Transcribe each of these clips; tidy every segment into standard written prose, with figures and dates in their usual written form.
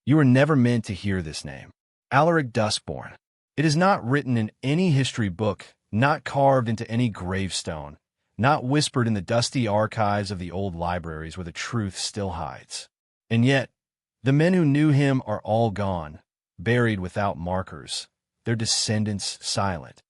You were never meant to hear this name. Alaric Duskbourne. It is not written in any history book, not carved into any gravestone, not whispered in the dusty archives of the old libraries where the truth still hides. And yet, the men who knew him are all gone, buried without markers, their descendants silent,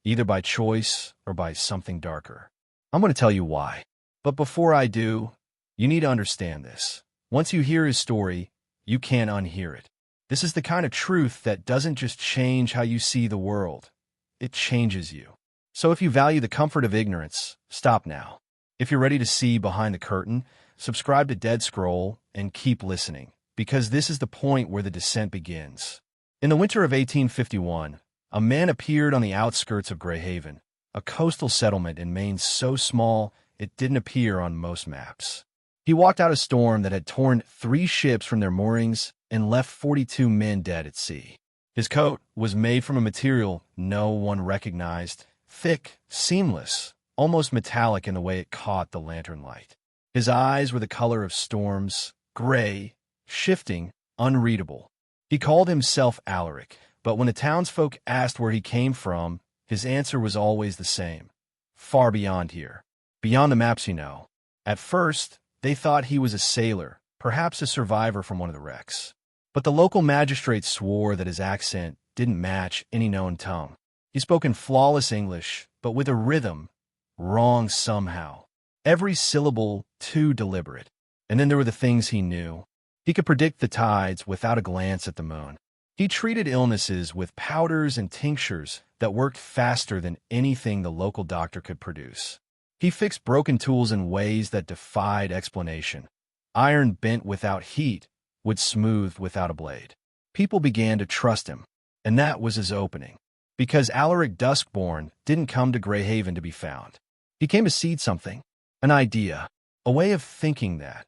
either by choice or by something darker. I'm going to tell you why. But before I do, you need to understand this. Once you hear his story, you can't unhear it. This is the kind of truth that doesn't just change how you see the world. It changes you. So if you value the comfort of ignorance, stop now. If you're ready to see behind the curtain, subscribe to Dead Scroll and keep listening, because this is the point where the descent begins. In the winter of 1851, a man appeared on the outskirts of Greyhaven, a coastal settlement in Maine so small it didn't appear on most maps. He walked out a storm that had torn 3 ships from their moorings and left 42 men dead at sea. His coat was made from a material no one recognized, thick, seamless, almost metallic in the way it caught the lantern light. His eyes were the color of storms, gray, shifting, unreadable. He called himself Alaric, but when the townsfolk asked where he came from, his answer was always the same. Far beyond here. Beyond the maps, you know. At first, they thought he was a sailor, perhaps a survivor from one of the wrecks. But the local magistrate swore that his accent didn't match any known tongue. He spoke in flawless English, but with a rhythm, wrong somehow. Every syllable too deliberate. And then there were the things he knew. He could predict the tides without a glance at the moon. He treated illnesses with powders and tinctures that worked faster than anything the local doctor could produce. He fixed broken tools in ways that defied explanation. Iron bent without heat would smooth without a blade. People began to trust him, and that was his opening. Because Alaric Duskbourne didn't come to Greyhaven to be found. He came to seed something, an idea, a way of thinking that,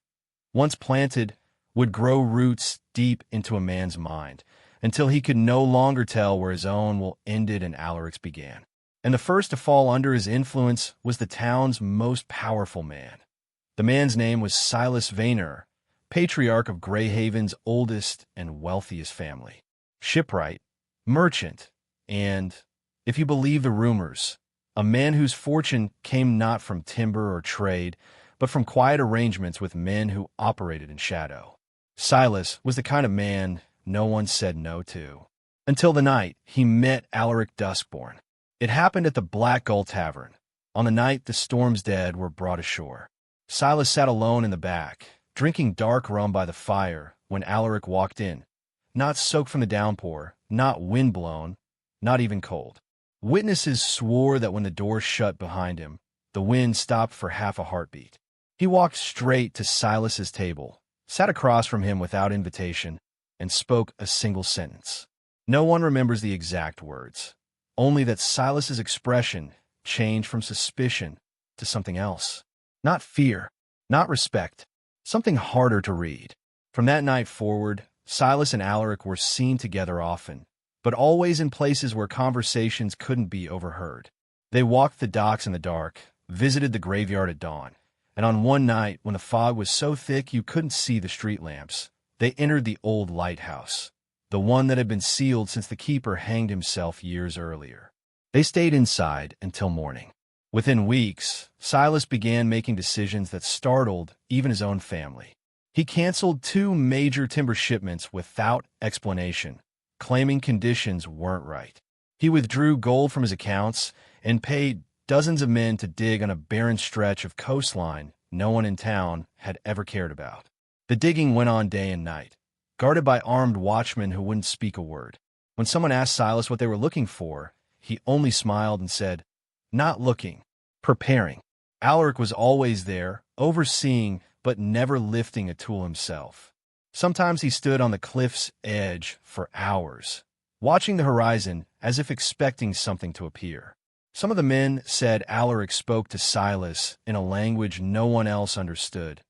once planted, would grow roots deep into a man's mind, until he could no longer tell where his own will ended and Alaric's began. And the first to fall under his influence was the town's most powerful man. The man's name was Silas Vayner, patriarch of Greyhaven's oldest and wealthiest family. Shipwright, merchant, and, if you believe the rumors, a man whose fortune came not from timber or trade, but from quiet arrangements with men who operated in shadow. Silas was the kind of man no one said no to. Until the night he met Alaric Duskbourne. It happened at the Black Gull Tavern, on the night the Storm's dead were brought ashore. Silas sat alone in the back, drinking dark rum by the fire, when Alaric walked in, not soaked from the downpour, not windblown, not even cold. Witnesses swore that when the door shut behind him, the wind stopped for half a heartbeat. He walked straight to Silas's table, sat across from him without invitation, and spoke a single sentence. No one remembers the exact words, only that Silas's expression changed from suspicion to something else. Not fear, not respect, something harder to read. From that night forward, Silas and Alaric were seen together often, but always in places where conversations couldn't be overheard. They walked the docks in the dark, visited the graveyard at dawn, and on one night, when the fog was so thick you couldn't see the street lamps, they entered the old lighthouse, the one that had been sealed since the keeper hanged himself years earlier. They stayed inside until morning. Within weeks, Silas began making decisions that startled even his own family. He canceled 2 major timber shipments without explanation, claiming conditions weren't right. He withdrew gold from his accounts and paid dozens of men to dig on a barren stretch of coastline no one in town had ever cared about. The digging went on day and night, guarded by armed watchmen who wouldn't speak a word. When someone asked Silas what they were looking for, he only smiled and said, "Not looking, preparing." Alaric was always there, overseeing but never lifting a tool himself. Sometimes he stood on the cliff's edge for hours, watching the horizon as if expecting something to appear. Some of the men said Alaric spoke to Silas in a language no one else understood,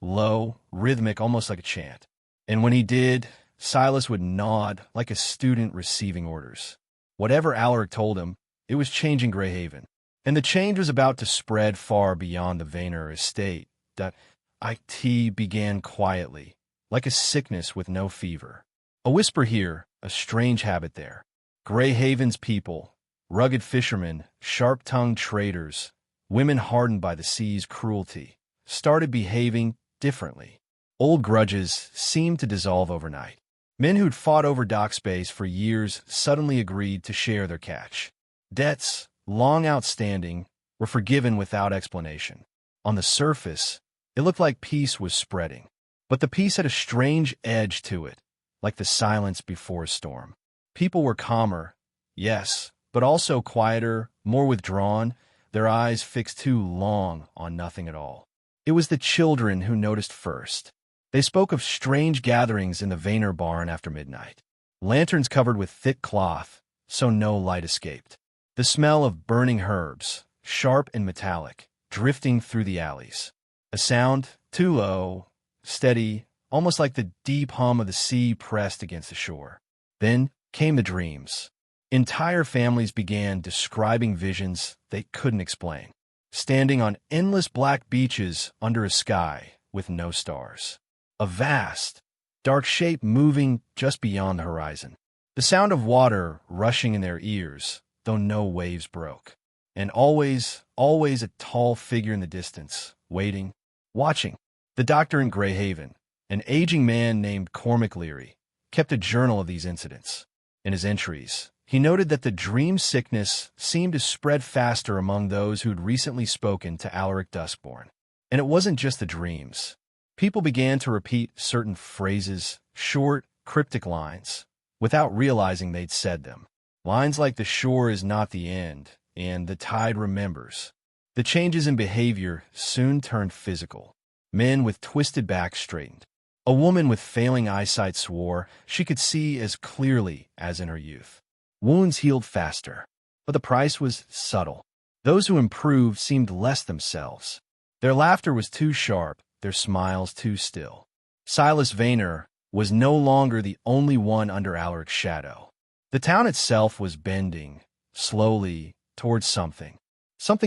low, rhythmic, almost like a chant. And when he did, Silas would nod like a student receiving orders. Whatever Alaric told him, it was changing Greyhaven. And the change was about to spread far beyond the Vayner estate. That it began quietly, like a sickness with no fever. A whisper here, a strange habit there. Greyhaven's people, rugged fishermen, sharp-tongued traders, women hardened by the sea's cruelty, started behaving differently. Old grudges seemed to dissolve overnight. Men who'd fought over dock space for years suddenly agreed to share their catch. Debts, long outstanding, were forgiven without explanation. On the surface, it looked like peace was spreading. But the peace had a strange edge to it, like the silence before a storm. People were calmer, yes, but also quieter, more withdrawn, their eyes fixed too long on nothing at all. It was the children who noticed first. They spoke of strange gatherings in the Vayner barn after midnight. Lanterns covered with thick cloth, so no light escaped. The smell of burning herbs, sharp and metallic, drifting through the alleys. A sound, too low, steady, almost like the deep hum of the sea pressed against the shore. Then came the dreams. Entire families began describing visions they couldn't explain, standing on endless black beaches under a sky with no stars. A vast, dark shape moving just beyond the horizon. The sound of water rushing in their ears, though no waves broke. And always a tall figure in the distance, waiting, watching. The doctor in Greyhaven, an aging man named Cormac Leary, kept a journal of these incidents. In his entries, he noted that the dream sickness seemed to spread faster among those who'd recently spoken to Alaric Duskbourne. And it wasn't just the dreams. People began to repeat certain phrases, short, cryptic lines, without realizing they'd said them. Lines like "the shore is not the end" and "the tide remembers." The changes in behavior soon turned physical. Men with twisted backs straightened. A woman with failing eyesight swore she could see as clearly as in her youth. Wounds healed faster, but the price was subtle. Those who improved seemed less themselves. Their laughter was too sharp, their smiles too still. Silas Vayner was no longer the only one under Alaric's shadow. The town itself was bending, slowly, towards something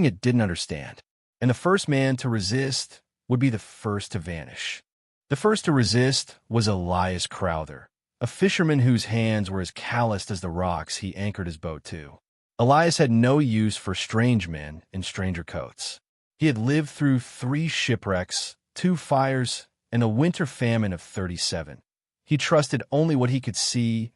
it didn't understand. And the first man to resist would be the first to vanish. The first to resist was Elias Crowther, a fisherman whose hands were as calloused as the rocks he anchored his boat to. Elias had no use for strange men in stranger coats. He had lived through 3 shipwrecks, 2 fires, and a winter famine of 37. He trusted only what he could see,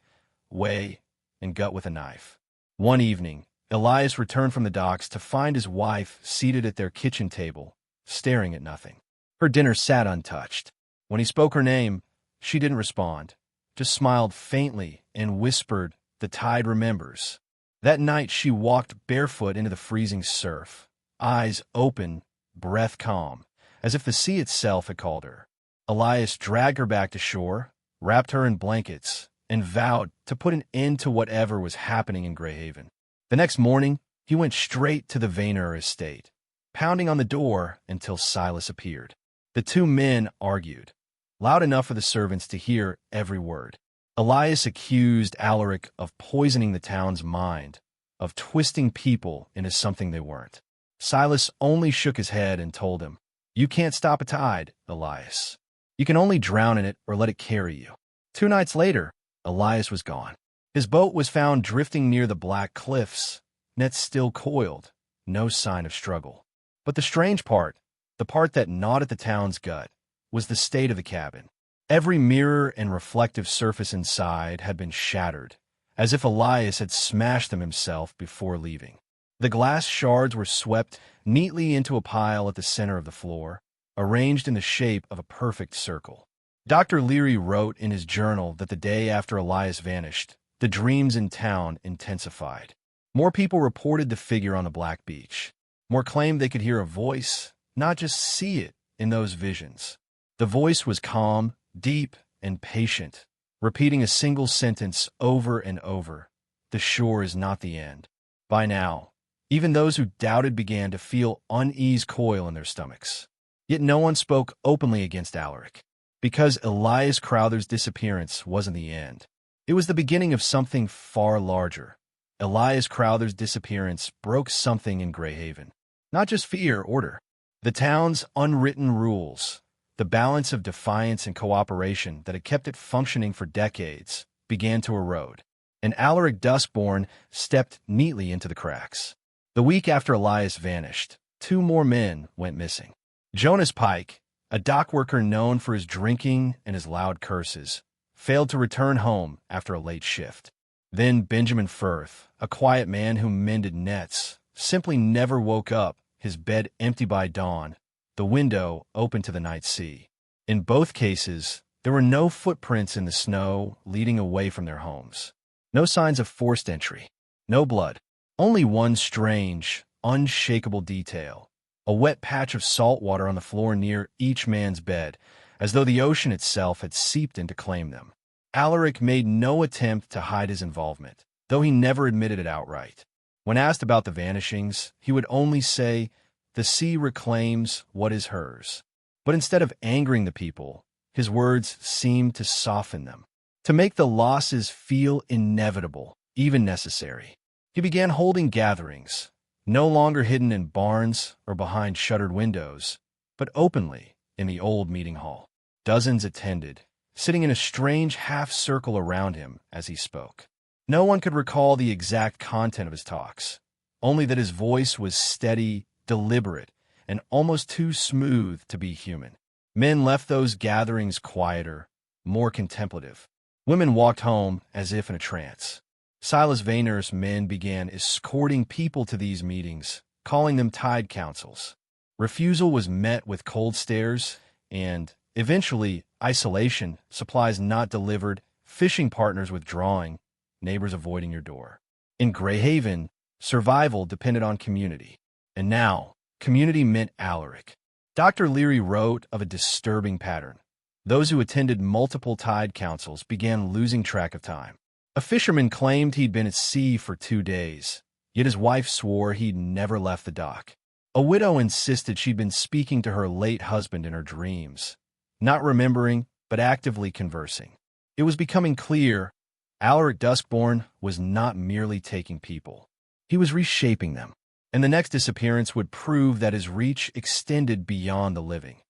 weigh, and gut with a knife. One evening, Elias returned from the docks to find his wife seated at their kitchen table, staring at nothing. Her dinner sat untouched. When he spoke her name, she didn't respond, just smiled faintly and whispered, "The tide remembers." That night she walked barefoot into the freezing surf, eyes open, breath calm, as if the sea itself had called her. Elias dragged her back to shore, wrapped her in blankets, and vowed to put an end to whatever was happening in Greyhaven. The next morning, he went straight to the Vayner estate, pounding on the door until Silas appeared. The 2 men argued, loud enough for the servants to hear every word. Elias accused Alaric of poisoning the town's mind, of twisting people into something they weren't. Silas only shook his head and told him, "You can't stop a tide, Elias. You can only drown in it or let it carry you." 2 nights later, Elias was gone. His boat was found drifting near the black cliffs, nets still coiled, no sign of struggle. But the strange part, the part that gnawed at the town's gut, was the state of the cabin. Every mirror and reflective surface inside had been shattered, as if Elias had smashed them himself before leaving. The glass shards were swept neatly into a pile at the center of the floor, arranged in the shape of a perfect circle. Dr. Leary wrote in his journal that the day after Elias vanished, the dreams in town intensified. More people reported the figure on the black beach. More claimed they could hear a voice, not just see it, in those visions. The voice was calm, deep, and patient, repeating a single sentence over and over: "The shore is not the end." By now, even those who doubted began to feel unease coil in their stomachs. Yet no one spoke openly against Alaric, because Elias Crowther's disappearance wasn't the end. It was the beginning of something far larger. Elias Crowther's disappearance broke something in Greyhaven. Not just fear or order. The town's unwritten rules, The balance of defiance and cooperation that had kept it functioning for decades began to erode, and Alaric Duskbourne stepped neatly into the cracks. The week after Elias vanished, 2 more men went missing. Jonas Pike, a dock worker known for his drinking and his loud curses, failed to return home after a late shift. Then Benjamin Firth, a quiet man who mended nets, simply never woke up, his bed empty by dawn, the window open to the night sea. In both cases, there were no footprints in the snow leading away from their homes. No signs of forced entry. No blood. Only one strange, unshakable detail. A wet patch of salt water on the floor near each man's bed, as though the ocean itself had seeped in to claim them. Alaric made no attempt to hide his involvement, though he never admitted it outright. When asked about the vanishings, he would only say, "The sea reclaims what is hers." But instead of angering the people, his words seemed to soften them, to make the losses feel inevitable, even necessary. He began holding gatherings, no longer hidden in barns or behind shuttered windows, but openly in the old meeting hall. Dozens attended, sitting in a strange half-circle around him as he spoke. No one could recall the exact content of his talks, only that his voice was steady, deliberate, and almost too smooth to be human. Men left those gatherings quieter, more contemplative. Women walked home as if in a trance. Silas Vayner's men began escorting people to these meetings, calling them tide councils. Refusal was met with cold stares and, eventually, isolation, supplies not delivered, fishing partners withdrawing, neighbors avoiding your door. In Greyhaven, survival depended on community. And now, community meant Alaric. Dr. Leary wrote of a disturbing pattern. Those who attended multiple tide councils began losing track of time. A fisherman claimed he'd been at sea for 2 days, yet his wife swore he'd never left the dock. A widow insisted she'd been speaking to her late husband in her dreams, not remembering, but actively conversing. It was becoming clear Alaric Duskbourne was not merely taking people. He was reshaping them, and the next disappearance would prove that his reach extended beyond the living.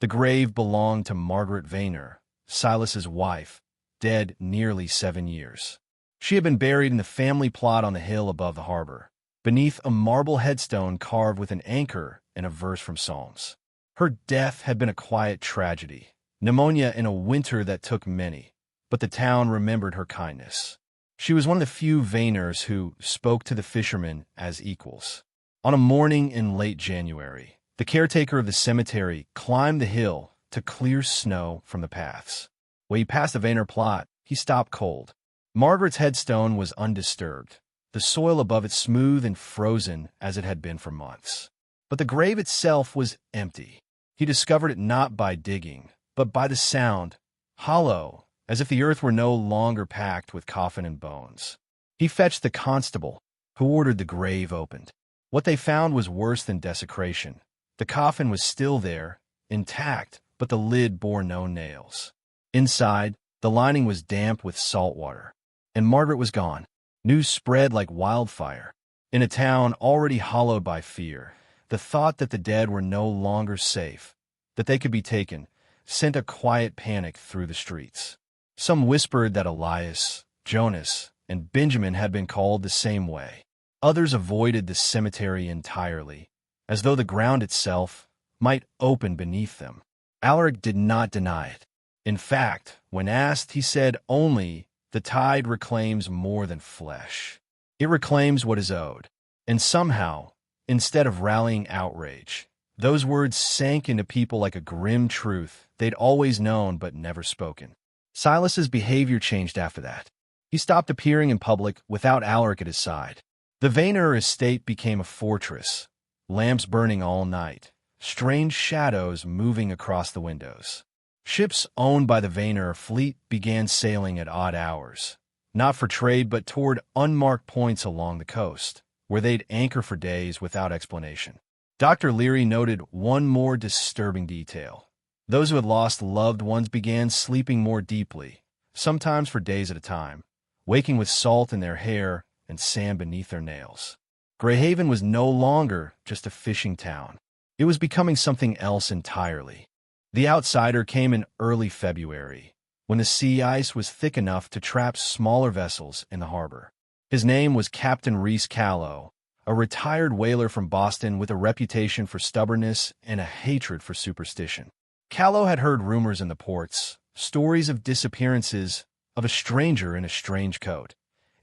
The grave belonged to Margaret Vayner, Silas's wife, dead nearly 7 years. She had been buried in the family plot on the hill above the harbor, beneath a marble headstone carved with an anchor and a verse from Psalms. Her death had been a quiet tragedy, pneumonia in a winter that took many, but the town remembered her kindness. She was one of the few Vayners who spoke to the fishermen as equals. On a morning in late January, the caretaker of the cemetery climbed the hill to clear snow from the paths. When he passed the Vayner plot, he stopped cold. Margaret's headstone was undisturbed, the soil above it smooth and frozen as it had been for months. But the grave itself was empty. He discovered it not by digging, but by the sound, hollow, as if the earth were no longer packed with coffin and bones. He fetched the constable, who ordered the grave opened. What they found was worse than desecration. The coffin was still there, intact, but the lid bore no nails. Inside, the lining was damp with salt water, and Margaret was gone. News spread like wildfire. In a town already hollowed by fear, the thought that the dead were no longer safe, that they could be taken, sent a quiet panic through the streets. Some whispered that Elias, Jonas, and Benjamin had been called the same way. Others avoided the cemetery entirely, as though the ground itself might open beneath them. Alaric did not deny it. In fact, when asked, he said only, "The tide reclaims more than flesh. It reclaims what is owed." And somehow, instead of rallying outrage, those words sank into people like a grim truth they'd always known but never spoken. Silas's behavior changed after that. He stopped appearing in public without Alaric at his side. The Vayner estate became a fortress, lamps burning all night, strange shadows moving across the windows. Ships owned by the Vayner fleet began sailing at odd hours, not for trade but toward unmarked points along the coast, where they'd anchor for days without explanation. Dr. Leary noted one more disturbing detail. Those who had lost loved ones began sleeping more deeply, sometimes for days at a time, waking with salt in their hair and sand beneath their nails. Greyhaven was no longer just a fishing town. It was becoming something else entirely. The outsider came in early February, when the sea ice was thick enough to trap smaller vessels in the harbor. His name was Captain Reese Callow, a retired whaler from Boston with a reputation for stubbornness and a hatred for superstition. Callow had heard rumors in the ports, stories of disappearances, of a stranger in a strange coat,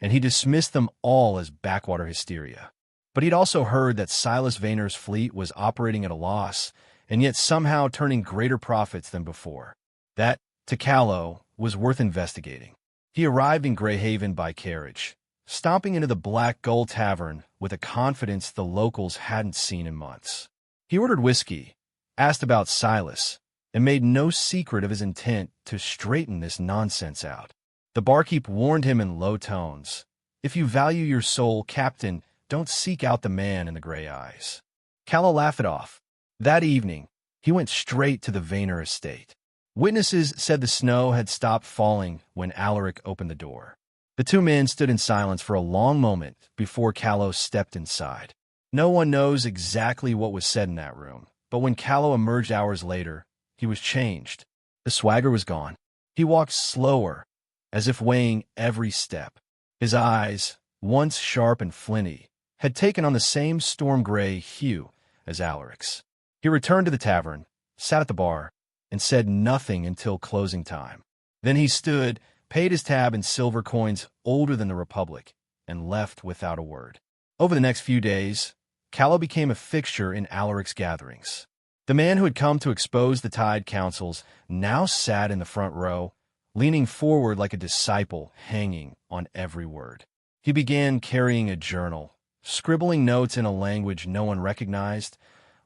and he dismissed them all as backwater hysteria. But he'd also heard that Silas Vayner's fleet was operating at a loss, and yet somehow turning greater profits than before. That, to Callow, was worth investigating. He arrived in Greyhaven by carriage, stomping into the Black Gull Tavern with a confidence the locals hadn't seen in months. He ordered whiskey, asked about Silas, and made no secret of his intent to straighten this nonsense out. The barkeep warned him in low tones, "If you value your soul, Captain, don't seek out the man in the gray eyes." Callow laughed it off. That evening, he went straight to the Vayner estate. Witnesses said the snow had stopped falling when Alaric opened the door. The two men stood in silence for a long moment before Callow stepped inside. No one knows exactly what was said in that room, but when Callow emerged hours later, he was changed. The swagger was gone. He walked slower, as if weighing every step. His eyes, once sharp and flinty, had taken on the same storm-gray hue as Alaric's. He returned to the tavern, sat at the bar, and said nothing until closing time. Then he stood, paid his tab in silver coins older than the Republic, and left without a word. Over the next few days, Callow became a fixture in Alaric's gatherings. The man who had come to expose the Tide Councils now sat in the front row, leaning forward like a disciple, hanging on every word. He began carrying a journal, scribbling notes in a language no one recognized,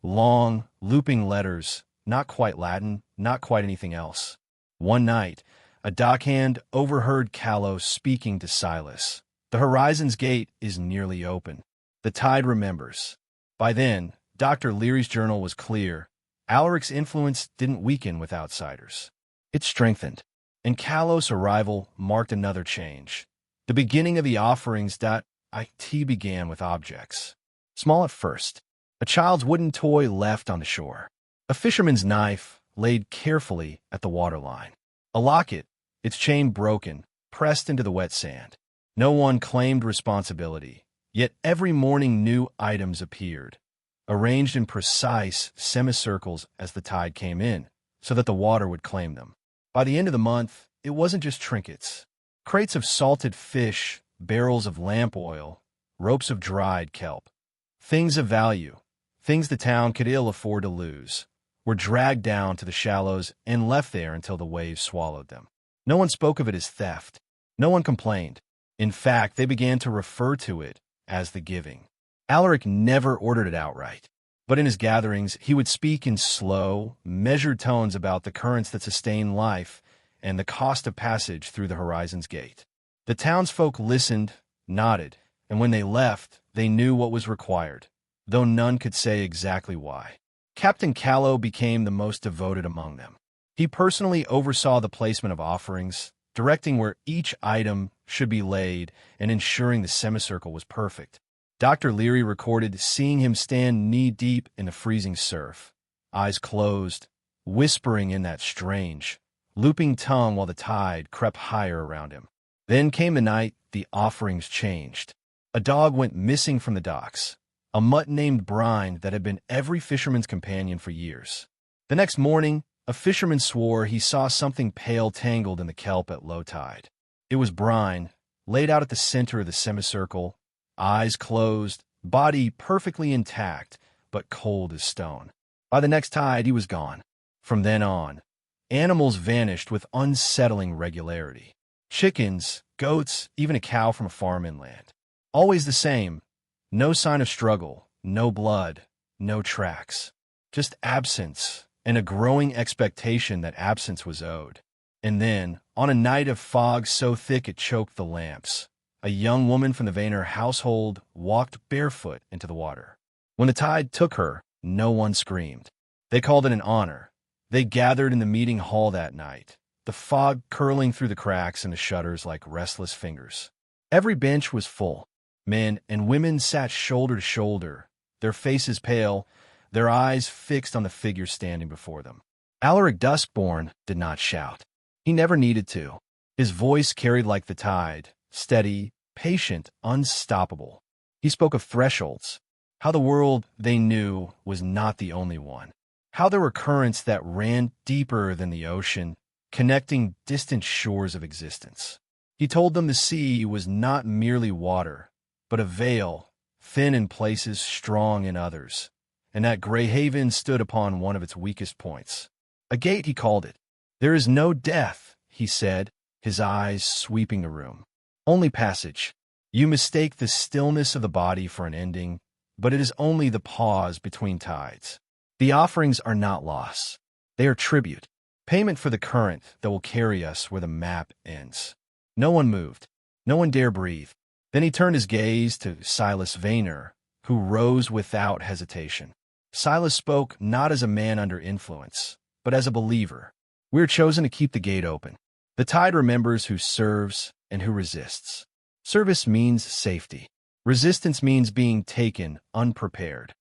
long, looping letters, not quite Latin, not quite anything else. One night, a dockhand overheard Callow speaking to Silas. "The Horizon's gate is nearly open. The tide remembers." By then, Dr. Leary's journal was clear. Alaric's influence didn't weaken with outsiders. It strengthened, and Callow's arrival marked another change. The beginning of the offerings that it began with objects. Small at first, a child's wooden toy left on the shore. A fisherman's knife laid carefully at the waterline. A locket, its chain broken, pressed into the wet sand. No one claimed responsibility, yet every morning new items appeared, arranged in precise semicircles as the tide came in, so that the water would claim them. By the end of the month, it wasn't just trinkets. Crates of salted fish, barrels of lamp oil, ropes of dried kelp. Things of value, things the town could ill afford to lose, were dragged down to the shallows and left there until the waves swallowed them. No one spoke of it as theft. No one complained. In fact, they began to refer to it as the giving. Alaric never ordered it outright, but in his gatherings, he would speak in slow, measured tones about the currents that sustain life and the cost of passage through the Horizon's gate. The townsfolk listened, nodded, and when they left, they knew what was required, though none could say exactly why. Captain Callow became the most devoted among them. He personally oversaw the placement of offerings, directing where each item should be laid and ensuring the semicircle was perfect. Dr. Leary recorded seeing him stand knee-deep in the freezing surf, eyes closed, whispering in that strange, looping tongue while the tide crept higher around him. Then came the night the offerings changed. A dog went missing from the docks, a mutt named Brine that had been every fisherman's companion for years. The next morning, a fisherman swore he saw something pale tangled in the kelp at low tide. It was Brine, laid out at the center of the semicircle, eyes closed, body perfectly intact, but cold as stone. By the next tide, he was gone. From then on, animals vanished with unsettling regularity. Chickens, goats, even a cow from a farm inland. Always the same. No sign of struggle, no blood, no tracks. Just absence, and a growing expectation that absence was owed. And then, on a night of fog so thick it choked the lamps, a young woman from the Vayner household walked barefoot into the water. When the tide took her, no one screamed. They called it an honor. They gathered in the meeting hall that night, the fog curling through the cracks in the shutters like restless fingers. Every bench was full. Men and women sat shoulder to shoulder, their faces pale, their eyes fixed on the figure standing before them. Alaric Duskbourne did not shout. He never needed to. His voice carried like the tide, steady, patient, unstoppable. He spoke of thresholds, how the world they knew was not the only one, how there were currents that ran deeper than the ocean, connecting distant shores of existence. He told them the sea was not merely water, but a veil, thin in places, strong in others, and that Greyhaven stood upon one of its weakest points. A gate, he called it. There is no death, he said, his eyes sweeping the room. Only passage. You mistake the stillness of the body for an ending, but it is only the pause between tides. The offerings are not loss. They are tribute, payment for the current that will carry us where the map ends. No one moved. No one dare breathe. Then he turned his gaze to Silas Vayner, who rose without hesitation. Silas spoke not as a man under influence, but as a believer. We are chosen to keep the gate open. The tide remembers who serves and who resists. Service means safety. Resistance means being taken unprepared.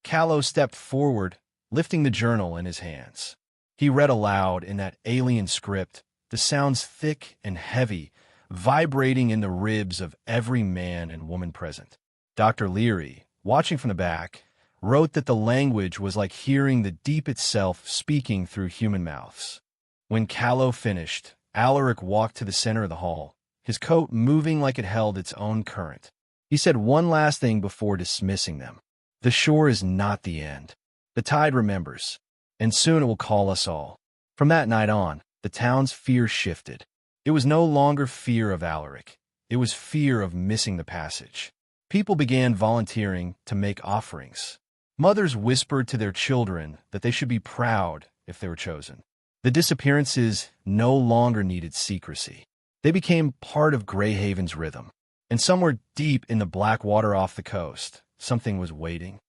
Callow stepped forward, lifting the journal in his hands. He read aloud in that alien script, the sounds thick and heavy, vibrating in the ribs of every man and woman present. Dr. Leary, watching from the back, wrote that the language was like hearing the deep itself speaking through human mouths. When Callow finished, Alaric walked to the center of the hall, his coat moving like it held its own current. He said one last thing before dismissing them. The shore is not the end. The tide remembers, and soon it will call us all. From that night on, the town's fear shifted. It was no longer fear of Alaric. It was fear of missing the passage. People began volunteering to make offerings. Mothers whispered to their children that they should be proud if they were chosen. The disappearances no longer needed secrecy. They became part of Greyhaven's rhythm. And somewhere deep in the black water off the coast, something was waiting.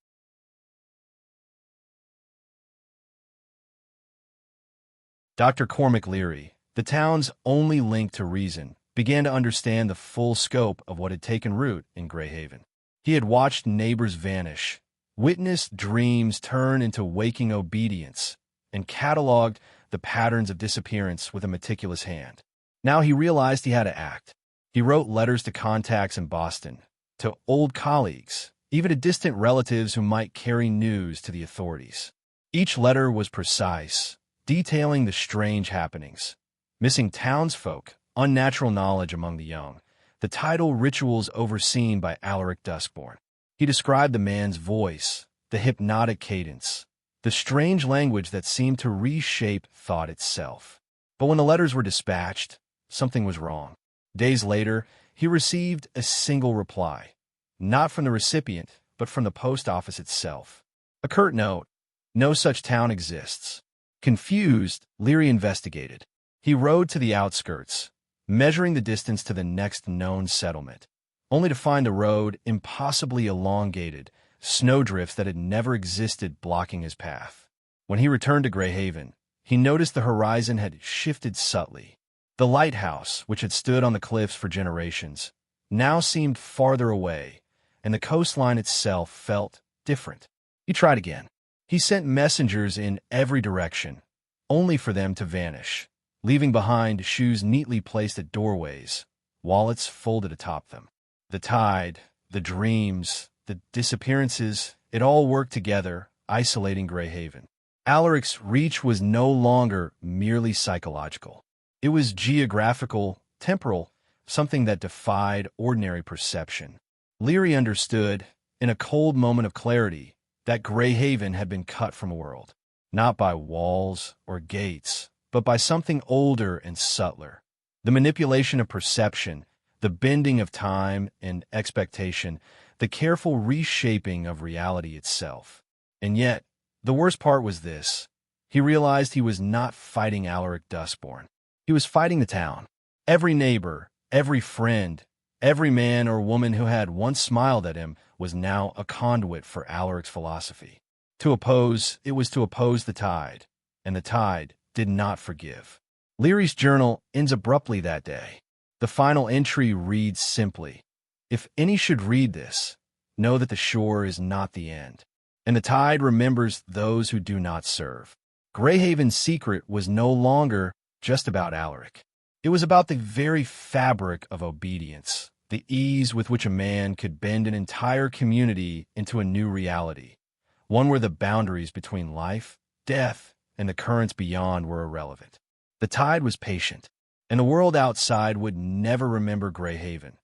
Dr. Cormac Leary, the town's only link to reason, began to understand the full scope of what had taken root in Greyhaven. He had watched neighbors vanish, witnessed dreams turn into waking obedience, and cataloged the patterns of disappearance with a meticulous hand. Now he realized he had to act. He wrote letters to contacts in Boston, to old colleagues, even to distant relatives who might carry news to the authorities. Each letter was precise, detailing the strange happenings. Missing townsfolk, unnatural knowledge among the young, the tidal rituals overseen by Alaric Duskbourne. He described the man's voice, the hypnotic cadence, the strange language that seemed to reshape thought itself. But when the letters were dispatched, something was wrong. Days later, he received a single reply, not from the recipient, but from the post office itself. A curt note, no such town exists. Confused, Leary investigated. He rode to the outskirts, measuring the distance to the next known settlement, only to find the road impossibly elongated, snowdrifts that had never existed blocking his path. When he returned to Greyhaven, he noticed the horizon had shifted subtly. The lighthouse, which had stood on the cliffs for generations, now seemed farther away, and the coastline itself felt different. He tried again. He sent messengers in every direction, only for them to vanish, leaving behind shoes neatly placed at doorways, wallets folded atop them. The tide, the dreams, the disappearances, it all worked together, isolating Greyhaven. Alaric's reach was no longer merely psychological. It was geographical, temporal, something that defied ordinary perception. Leary understood, in a cold moment of clarity, that Greyhaven had been cut from a world, not by walls or gates, but by something older and subtler. The manipulation of perception, the bending of time and expectation, the careful reshaping of reality itself. And yet, the worst part was this. He realized he was not fighting Alaric Duskbourne. He was fighting the town. Every neighbor, every friend, every man or woman who had once smiled at him was now a conduit for Alaric's philosophy. To oppose, it was to oppose the tide, and the tide did not forgive. Leary's journal ends abruptly that day. The final entry reads simply, "If any should read this, know that the shore is not the end, and the tide remembers those who do not serve." Greyhaven's secret was no longer just about Alaric. It was about the very fabric of obedience, the ease with which a man could bend an entire community into a new reality, one where the boundaries between life, death, and the currents beyond were irrelevant. The tide was patient, and the world outside would never remember Greyhaven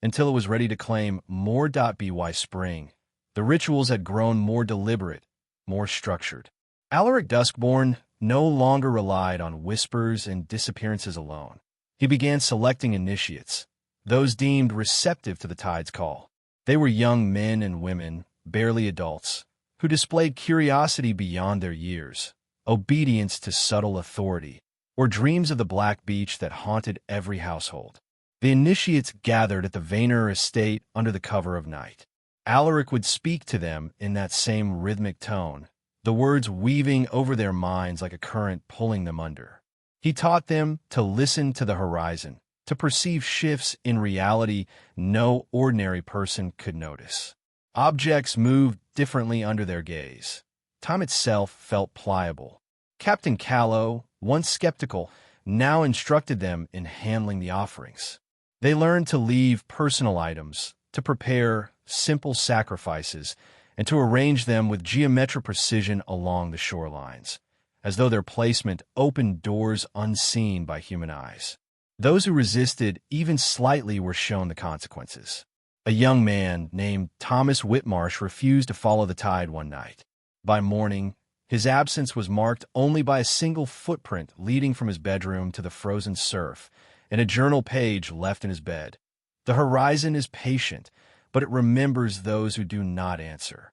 until it was ready to claim more. By spring, the rituals had grown more deliberate, more structured. Alaric Duskbourne no longer relied on whispers and disappearances alone. He began selecting initiates, those deemed receptive to the tide's call. They were young men and women, barely adults, who displayed curiosity beyond their years, obedience to subtle authority, or dreams of the black beach that haunted every household. The initiates gathered at the Vayner estate under the cover of night. Alaric would speak to them in that same rhythmic tone, the words weaving over their minds like a current pulling them under. He taught them to listen to the horizon, to perceive shifts in reality no ordinary person could notice. Objects moved differently under their gaze. Time itself felt pliable. Captain Callow, once skeptical, now instructed them in handling the offerings. They learned to leave personal items, to prepare simple sacrifices, and to arrange them with geometric precision along the shorelines, as though their placement opened doors unseen by human eyes. Those who resisted even slightly were shown the consequences. A young man named Thomas Whitmarsh refused to follow the tide one night. By morning, his absence was marked only by a single footprint leading from his bedroom to the frozen surf and a journal page left in his bed. The horizon is patient, but it remembers those who do not answer.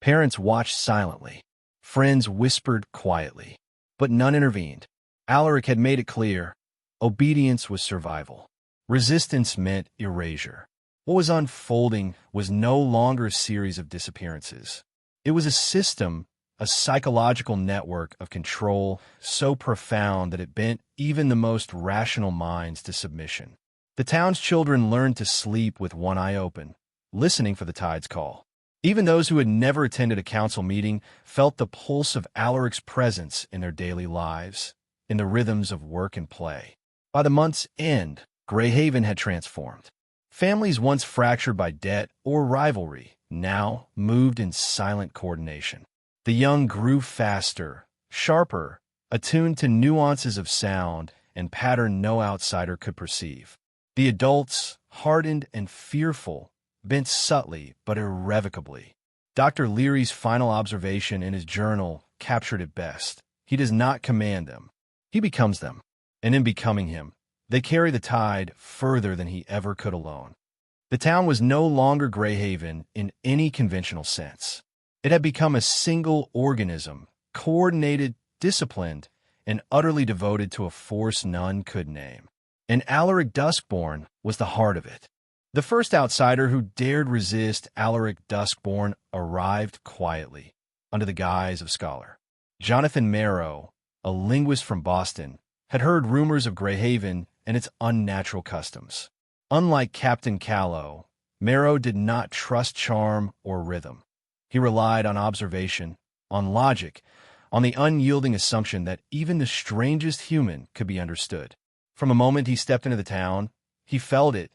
Parents watched silently. Friends whispered quietly, but none intervened. Alaric had made it clear, obedience was survival. Resistance meant erasure. What was unfolding was no longer a series of disappearances. It was a system, a psychological network of control so profound that it bent even the most rational minds to submission. The town's children learned to sleep with one eye open, listening for the tide's call. Even those who had never attended a council meeting felt the pulse of Alaric's presence in their daily lives, in the rhythms of work and play. By the month's end, Greyhaven had transformed. Families once fractured by debt or rivalry now moved in silent coordination. The young grew faster, sharper, attuned to nuances of sound and pattern no outsider could perceive. The adults, hardened and fearful, bent subtly but irrevocably. Dr. Leary's final observation in his journal captured it best. He does not command them. He becomes them. And in becoming him, they carry the tide further than he ever could alone. The town was no longer Greyhaven in any conventional sense. It had become a single organism, coordinated, disciplined, and utterly devoted to a force none could name. And Alaric Duskbourne was the heart of it. The first outsider who dared resist Alaric Duskbourne arrived quietly, under the guise of scholar. Jonathan Marrow, a linguist from Boston, had heard rumors of Greyhaven and its unnatural customs. Unlike Captain Callow, Marrow did not trust charm or rhythm. He relied on observation, on logic, on the unyielding assumption that even the strangest human could be understood. From the moment he stepped into the town, he felt it,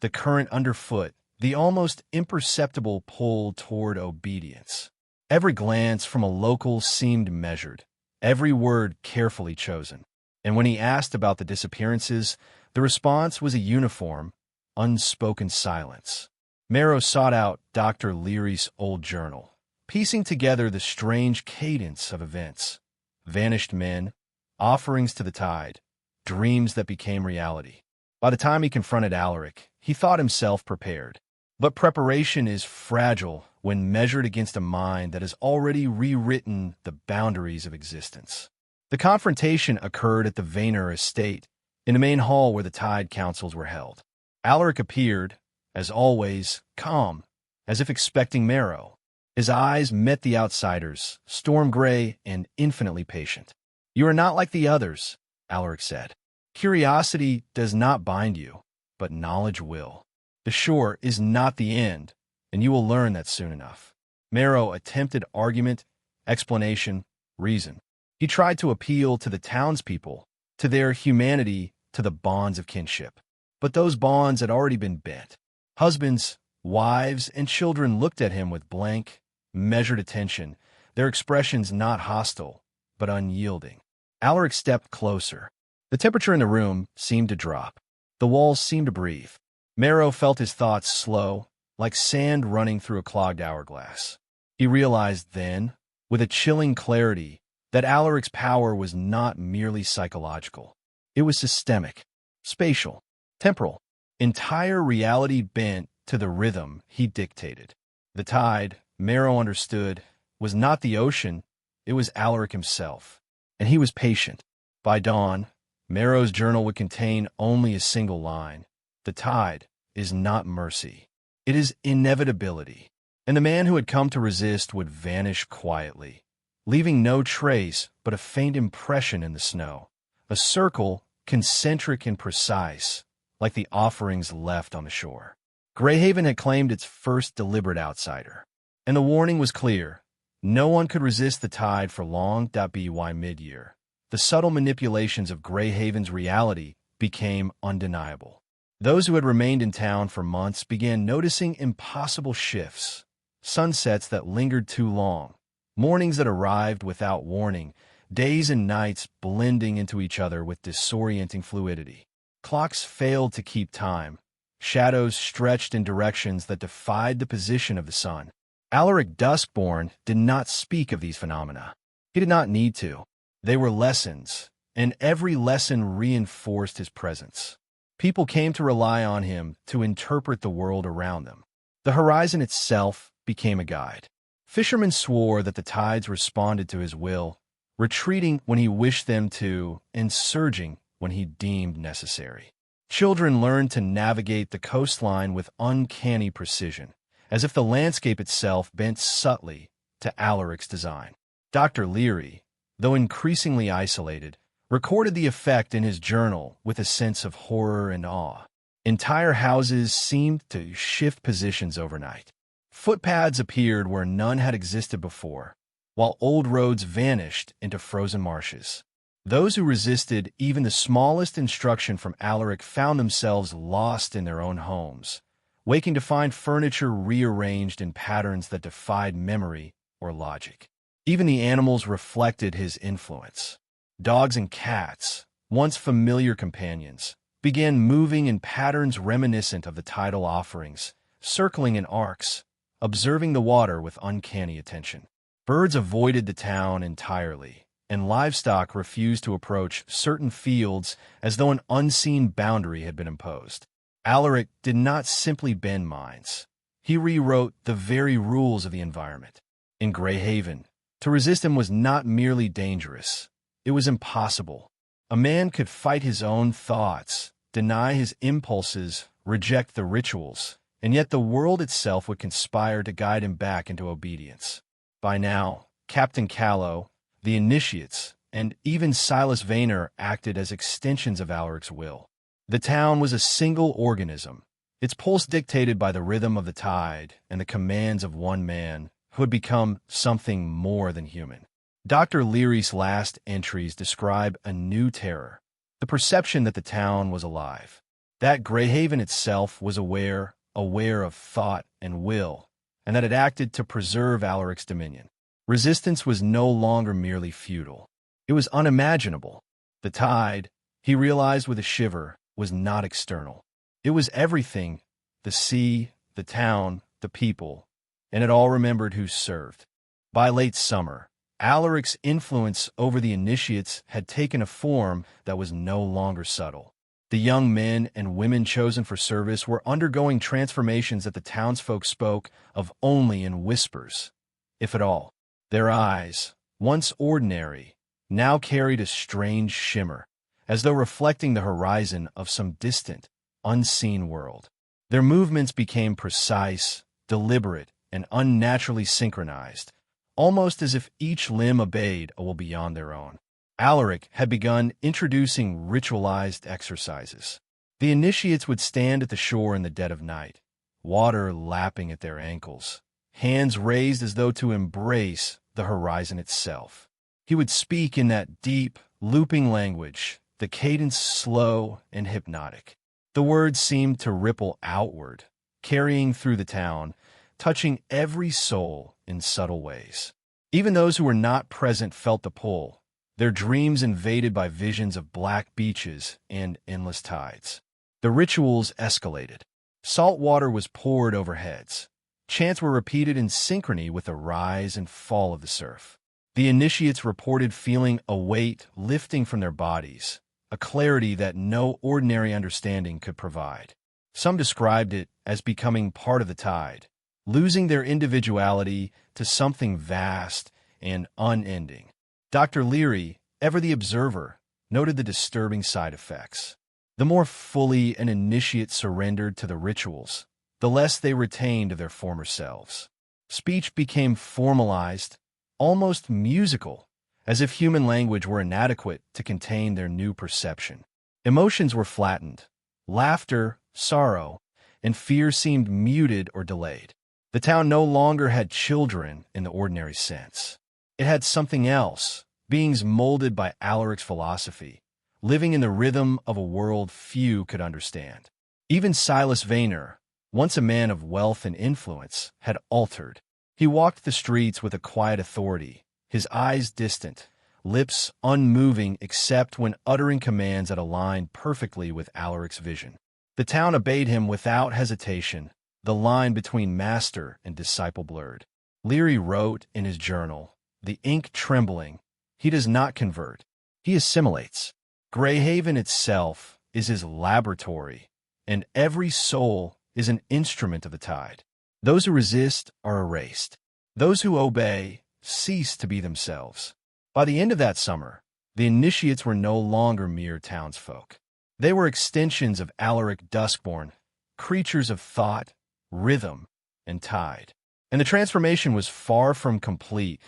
the current underfoot, the almost imperceptible pull toward obedience. Every glance from a local seemed measured, every word carefully chosen. And when he asked about the disappearances, the response was a uniform, unspoken silence. Marrow sought out Dr. Leary's old journal, piecing together the strange cadence of events. Vanished men, offerings to the tide, dreams that became reality. By the time he confronted Alaric, he thought himself prepared. But preparation is fragile when measured against a mind that has already rewritten the boundaries of existence. The confrontation occurred at the Vayner estate, in the main hall where the tide councils were held. Alaric appeared, as always, calm, as if expecting Marrow. His eyes met the outsiders, storm gray and infinitely patient. "You are not like the others," Alaric said. "Curiosity does not bind you, but knowledge will. The shore is not the end, and you will learn that soon enough." Marrow attempted argument, explanation, reason. He tried to appeal to the townspeople, to their humanity, to the bonds of kinship. But those bonds had already been bent. Husbands, wives, and children looked at him with blank, measured attention, their expressions not hostile, but unyielding. Alaric stepped closer. The temperature in the room seemed to drop. The walls seemed to breathe. Marrow felt his thoughts slow, like sand running through a clogged hourglass. He realized then, with a chilling clarity, that Alaric's power was not merely psychological. It was systemic, spatial, temporal. Entire reality bent to the rhythm he dictated. The tide, Marrow understood, was not the ocean, it was Alaric himself. And he was patient. By dawn, Marrow's journal would contain only a single line. The tide is not mercy. It is inevitability. And the man who had come to resist would vanish quietly, leaving no trace but a faint impression in the snow. A circle, concentric and precise, like the offerings left on the shore. Greyhaven had claimed its first deliberate outsider. And the warning was clear. No one could resist the tide for long. By mid-year, the subtle manipulations of Greyhaven's reality became undeniable. Those who had remained in town for months began noticing impossible shifts, sunsets that lingered too long, mornings that arrived without warning, days and nights blending into each other with disorienting fluidity. Clocks failed to keep time. Shadows stretched in directions that defied the position of the sun. Alaric Duskbourne did not speak of these phenomena. He did not need to. They were lessons, and every lesson reinforced his presence. People came to rely on him to interpret the world around them. The horizon itself became a guide. Fishermen swore that the tides responded to his will, retreating when he wished them to, and surging when he deemed necessary. Children learned to navigate the coastline with uncanny precision, as if the landscape itself bent subtly to Alaric's design. Dr. Leary, though increasingly isolated, recorded the effect in his journal with a sense of horror and awe. Entire houses seemed to shift positions overnight. Footpaths appeared where none had existed before, while old roads vanished into frozen marshes. Those who resisted even the smallest instruction from Alaric found themselves lost in their own homes, waking to find furniture rearranged in patterns that defied memory or logic. Even the animals reflected his influence. Dogs and cats, once familiar companions, began moving in patterns reminiscent of the tidal offerings, circling in arcs, observing the water with uncanny attention. Birds avoided the town entirely, and livestock refused to approach certain fields as though an unseen boundary had been imposed. Alaric did not simply bend minds. He rewrote the very rules of the environment. In Greyhaven, to resist him was not merely dangerous. It was impossible. A man could fight his own thoughts, deny his impulses, reject the rituals, and yet the world itself would conspire to guide him back into obedience. By now, Captain Callow, the initiates, and even Silas Vayner acted as extensions of Alaric's will. The town was a single organism, its pulse dictated by the rhythm of the tide and the commands of one man who had become something more than human. Dr. Leary's last entries describe a new terror, the perception that the town was alive, that Greyhaven itself was aware of thought and will, and that it acted to preserve Alaric's dominion. Resistance was no longer merely futile. It was unimaginable. The tide, he realized with a shiver, was not external. It was everything: the sea, the town, the people, and it all remembered who served. By late summer, Alaric's influence over the initiates had taken a form that was no longer subtle. The young men and women chosen for service were undergoing transformations that the townsfolk spoke of only in whispers, if at all. Their eyes, once ordinary, now carried a strange shimmer, as though reflecting the horizon of some distant, unseen world. Their movements became precise, deliberate, and unnaturally synchronized, almost as if each limb obeyed a will beyond their own. Alaric had begun introducing ritualized exercises. The initiates would stand at the shore in the dead of night, water lapping at their ankles, hands raised as though to embrace the horizon itself. He would speak in that deep, looping language, the cadence slow and hypnotic. The words seemed to ripple outward, carrying through the town, touching every soul in subtle ways. Even those who were not present felt the pull, their dreams invaded by visions of black beaches and endless tides. The rituals escalated. Salt water was poured over heads. Chants were repeated in synchrony with the rise and fall of the surf. The initiates reported feeling a weight lifting from their bodies, a clarity that no ordinary understanding could provide. Some described it as becoming part of the tide, losing their individuality to something vast and unending. Dr. Leary, ever the observer, noted the disturbing side effects. The more fully an initiate surrendered to the rituals, the less they retained of their former selves. Speech became formalized, almost musical, as if human language were inadequate to contain their new perception. Emotions were flattened. Laughter, sorrow, and fear seemed muted or delayed. The town no longer had children in the ordinary sense. It had something else, beings molded by Alaric's philosophy, living in the rhythm of a world few could understand. Even Silas Vayner, once a man of wealth and influence, had altered. He walked the streets with a quiet authority, his eyes distant, lips unmoving except when uttering commands that aligned perfectly with Alaric's vision. The town obeyed him without hesitation, the line between master and disciple blurred. Leary wrote in his journal, the ink trembling, "He does not convert, he assimilates." Greyhaven itself is his laboratory, and every soul is an instrument of the tide. Those who resist are erased. Those who obey cease to be themselves. By the end of that summer, the initiates were no longer mere townsfolk. They were extensions of Alaric Duskbourne, creatures of thought, rhythm, and tide. And the transformation was far from complete.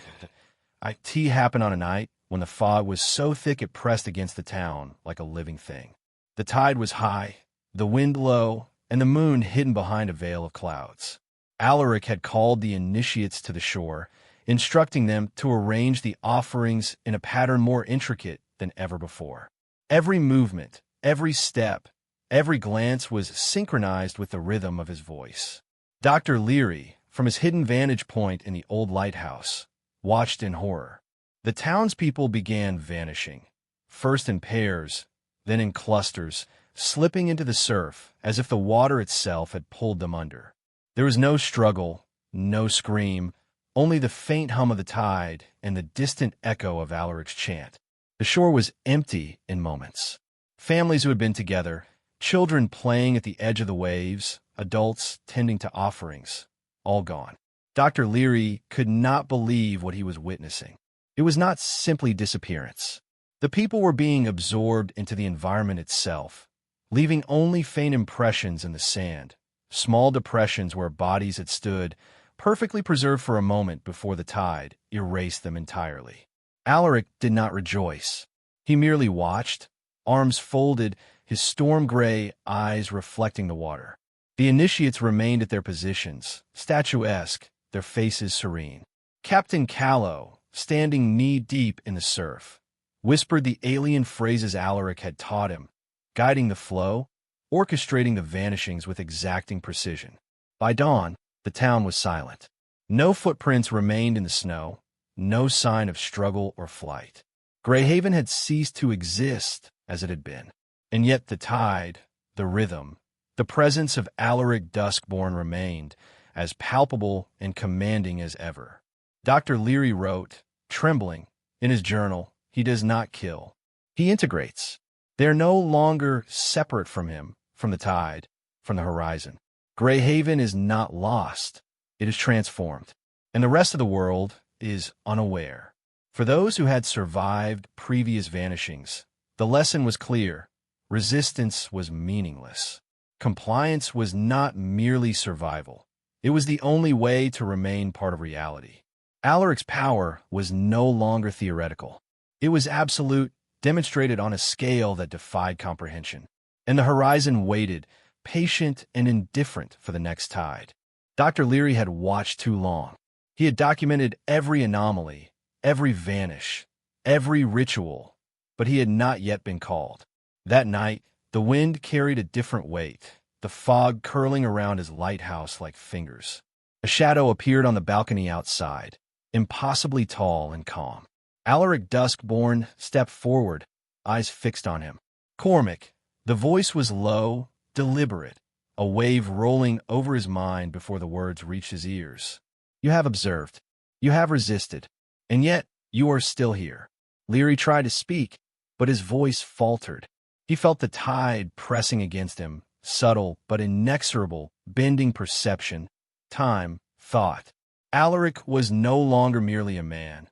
It happened on a night when the fog was so thick it pressed against the town like a living thing. The tide was high, the wind low, and the moon hidden behind a veil of clouds. Alaric had called the initiates to the shore, instructing them to arrange the offerings in a pattern more intricate than ever before. Every movement, every step, every glance was synchronized with the rhythm of his voice. Dr. Leary, from his hidden vantage point in the old lighthouse, watched in horror. The townspeople began vanishing, first in pairs, then in clusters, slipping into the surf as if the water itself had pulled them under. There was no struggle, no scream, only the faint hum of the tide and the distant echo of Alaric's chant. The shore was empty in moments. Families who had been together, children playing at the edge of the waves, adults tending to offerings, all gone. Dr. Leary could not believe what he was witnessing. It was not simply disappearance. The people were being absorbed into the environment itself, leaving only faint impressions in the sand, small depressions where bodies had stood, perfectly preserved for a moment before the tide erased them entirely. Alaric did not rejoice. He merely watched, arms folded, his storm-gray eyes reflecting the water. The initiates remained at their positions, statuesque, their faces serene. Captain Callow, standing knee-deep in the surf, whispered the alien phrases Alaric had taught him, guiding the flow, orchestrating the vanishings with exacting precision. By dawn, the town was silent. No footprints remained in the snow, no sign of struggle or flight. Greyhaven had ceased to exist as it had been. And yet the tide, the rhythm, the presence of Alaric Duskbourne remained as palpable and commanding as ever. Dr. Leary wrote, trembling, in his journal, "He does not kill. He integrates." They are no longer separate from him, from the tide, from the horizon. Greyhaven is not lost. It is transformed. And the rest of the world is unaware. For those who had survived previous vanishings, the lesson was clear. Resistance was meaningless. Compliance was not merely survival. It was the only way to remain part of reality. Alaric's power was no longer theoretical. It was absolute, demonstrated on a scale that defied comprehension. And the horizon waited, patient and indifferent for the next tide. Dr. Leary had watched too long. He had documented every anomaly, every vanish, every ritual, but he had not yet been called. That night, the wind carried a different weight, the fog curling around his lighthouse like fingers. A shadow appeared on the balcony outside, impossibly tall and calm. Alaric Duskbourne stepped forward, eyes fixed on him. "Cormac." The voice was low, deliberate, a wave rolling over his mind before the words reached his ears. "You have observed. You have resisted. And yet, you are still here." Leary tried to speak, but his voice faltered. He felt the tide pressing against him, subtle but inexorable, bending perception, time, thought. Alaric was no longer merely a man.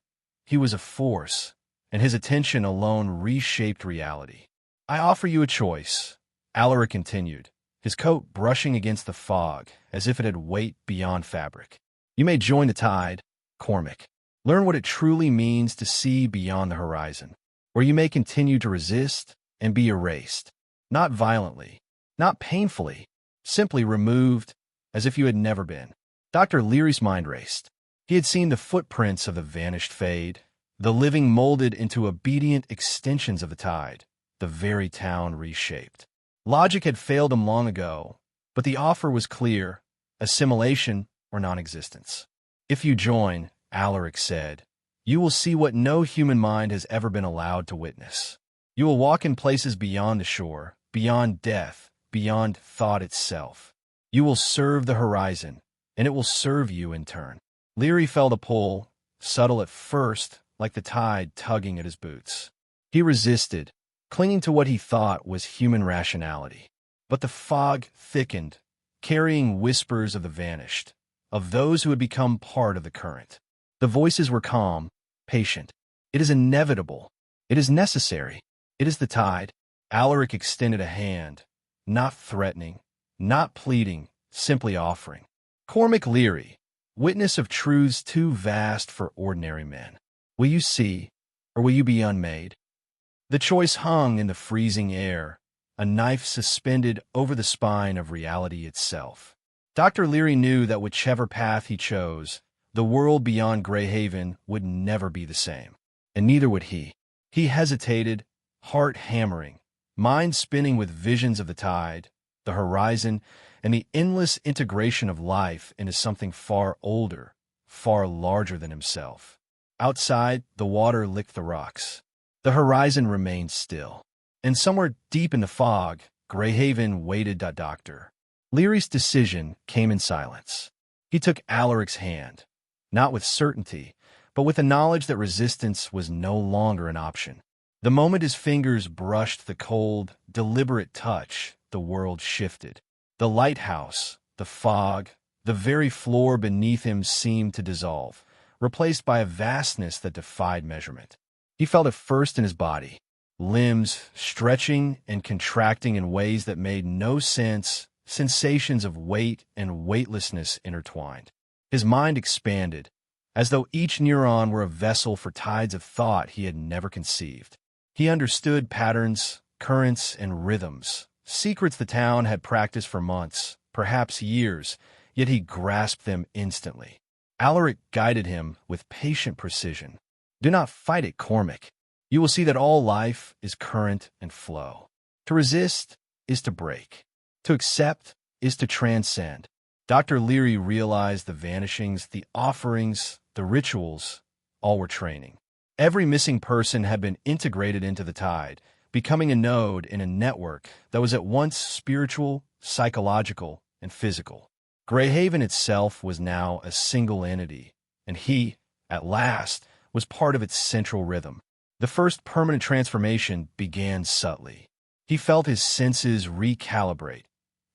He was a force, and his attention alone reshaped reality. "I offer you a choice," Alaric continued, his coat brushing against the fog as if it had weight beyond fabric. "You may join the tide, Cormac. Learn what it truly means to see beyond the horizon, or you may continue to resist and be erased, not violently, not painfully, simply removed as if you had never been." Dr. Leary's mind raced. He had seen the footprints of the vanished fade, the living molded into obedient extensions of the tide, the very town reshaped. Logic had failed him long ago, but the offer was clear: assimilation or non-existence. "If you join," Alaric said, "you will see what no human mind has ever been allowed to witness. You will walk in places beyond the shore, beyond death, beyond thought itself. You will serve the horizon, and it will serve you in turn." Leary felt a pull, subtle at first, like the tide tugging at his boots. He resisted, clinging to what he thought was human rationality. But the fog thickened, carrying whispers of the vanished, of those who had become part of the current. The voices were calm, patient. "It is inevitable. It is necessary. It is the tide." Alaric extended a hand, not threatening, not pleading, simply offering. "Cormac Leary, witness of truths too vast for ordinary men. Will you see, or will you be unmade?" The choice hung in the freezing air, a knife suspended over the spine of reality itself. Dr. Leary knew that whichever path he chose, the world beyond Greyhaven would never be the same, and neither would he. He hesitated, heart hammering, mind spinning with visions of the tide, the horizon, and the endless integration of life into something far older, far larger than himself. Outside, the water licked the rocks. The horizon remained still, and somewhere deep in the fog, Greyhaven waited. Dr. Leary's decision came in silence. He took Alaric's hand, not with certainty, but with the knowledge that resistance was no longer an option. The moment his fingers brushed the cold, deliberate touch, the world shifted. The lighthouse, the fog, the very floor beneath him seemed to dissolve, replaced by a vastness that defied measurement. He felt it first in his body, limbs stretching and contracting in ways that made no sense, sensations of weight and weightlessness intertwined. His mind expanded, as though each neuron were a vessel for tides of thought he had never conceived. He understood patterns, currents, and rhythms, secrets the town had practiced for months, perhaps years, yet he grasped them instantly. Alaric guided him with patient precision. "Do not fight it, Cormac. You will see that all life is current and flow. To resist is to break. To accept is to transcend." Dr. Leary realized the vanishings, the offerings, the rituals, all were training. Every missing person had been integrated into the tide, becoming a node in a network that was at once spiritual, psychological, and physical. Greyhaven itself was now a single entity, and he, at last, was part of its central rhythm. The first permanent transformation began subtly. He felt his senses recalibrate.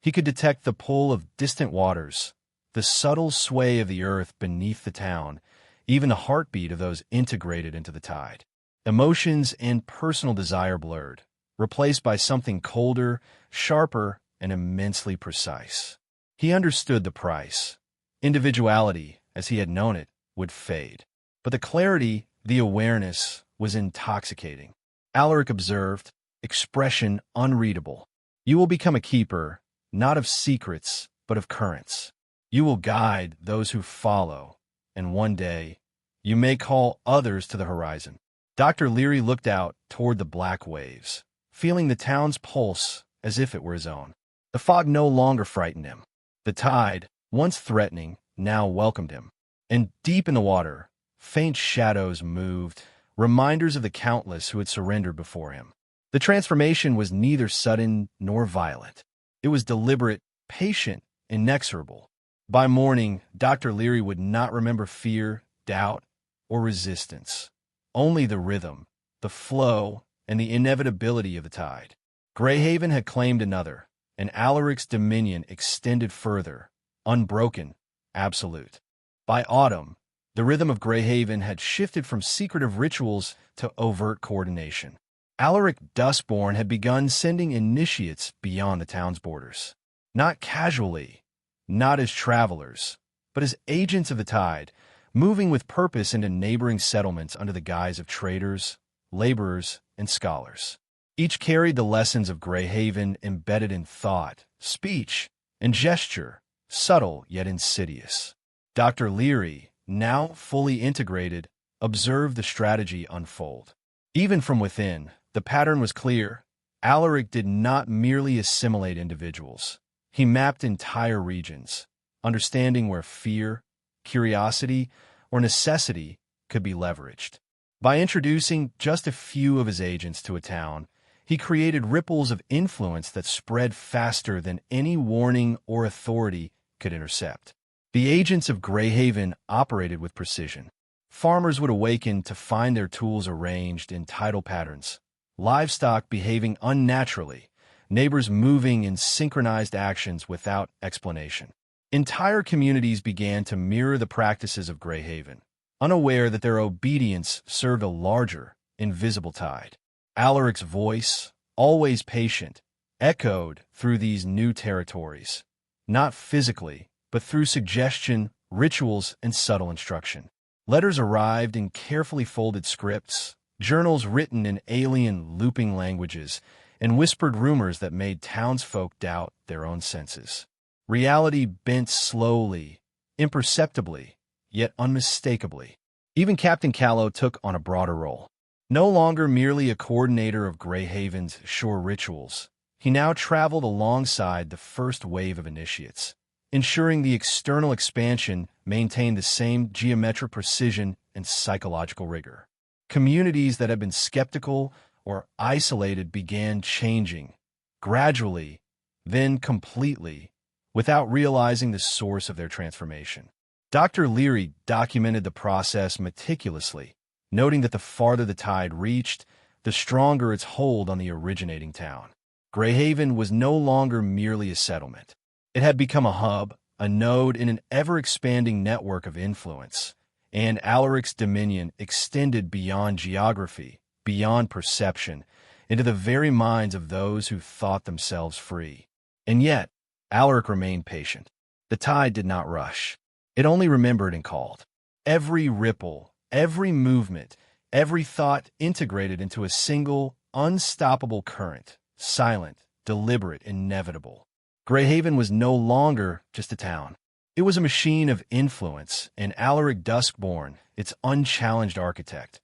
He could detect the pull of distant waters, the subtle sway of the earth beneath the town, even the heartbeat of those integrated into the tide. Emotions and personal desire blurred, replaced by something colder, sharper, and immensely precise. He understood the price. Individuality, as he had known it, would fade. But the clarity, the awareness, was intoxicating. Alaric observed, expression unreadable. "You will become a keeper, not of secrets, but of currents. You will guide those who follow, and one day, you may call others to the horizon." Dr. Leary looked out toward the black waves, feeling the town's pulse as if it were his own. The fog no longer frightened him. The tide, once threatening, now welcomed him. And deep in the water, faint shadows moved, reminders of the countless who had surrendered before him. The transformation was neither sudden nor violent. It was deliberate, patient, inexorable. By morning, Dr. Leary would not remember fear, doubt, or resistance. Only the rhythm, the flow, and the inevitability of the tide. Greyhaven had claimed another, and Alaric's dominion extended further, unbroken, absolute. By autumn, the rhythm of Greyhaven had shifted from secretive rituals to overt coordination. Alaric Duskbourne had begun sending initiates beyond the town's borders. Not casually, not as travelers, but as agents of the tide, moving with purpose into neighboring settlements under the guise of traders, laborers, and scholars. Each carried the lessons of Greyhaven embedded in thought, speech, and gesture, subtle yet insidious. Dr. Leary, now fully integrated, observed the strategy unfold. Even from within, the pattern was clear. Alaric did not merely assimilate individuals. He mapped entire regions, understanding where fear, curiosity, or necessity could be leveraged. By introducing just a few of his agents to a town, he created ripples of influence that spread faster than any warning or authority could intercept. The agents of Greyhaven operated with precision. Farmers would awaken to find their tools arranged in tidal patterns, livestock behaving unnaturally, neighbors moving in synchronized actions without explanation. Entire communities began to mirror the practices of Greyhaven, unaware that their obedience served a larger, invisible tide. Alaric's voice, always patient, echoed through these new territories, not physically, but through suggestion, rituals, and subtle instruction. Letters arrived in carefully folded scripts, journals written in alien, looping languages, and whispered rumors that made townsfolk doubt their own senses. Reality bent slowly, imperceptibly, yet unmistakably. Even Captain Callow took on a broader role. No longer merely a coordinator of Greyhaven's shore rituals, he now traveled alongside the first wave of initiates, ensuring the external expansion maintained the same geometric precision and psychological rigor. Communities that had been skeptical or isolated began changing, gradually, then completely, without realizing the source of their transformation. Dr. Leary documented the process meticulously, noting that the farther the tide reached, the stronger its hold on the originating town. Greyhaven was no longer merely a settlement. It had become a hub, a node in an ever-expanding network of influence, and Alaric's dominion extended beyond geography, beyond perception, into the very minds of those who thought themselves free. And yet, Alaric remained patient. The tide did not rush. It only remembered and called. Every ripple, every movement, every thought integrated into a single, unstoppable current, silent, deliberate, inevitable. Greyhaven was no longer just a town. It was a machine of influence, and Alaric Duskbourne, its unchallenged architect.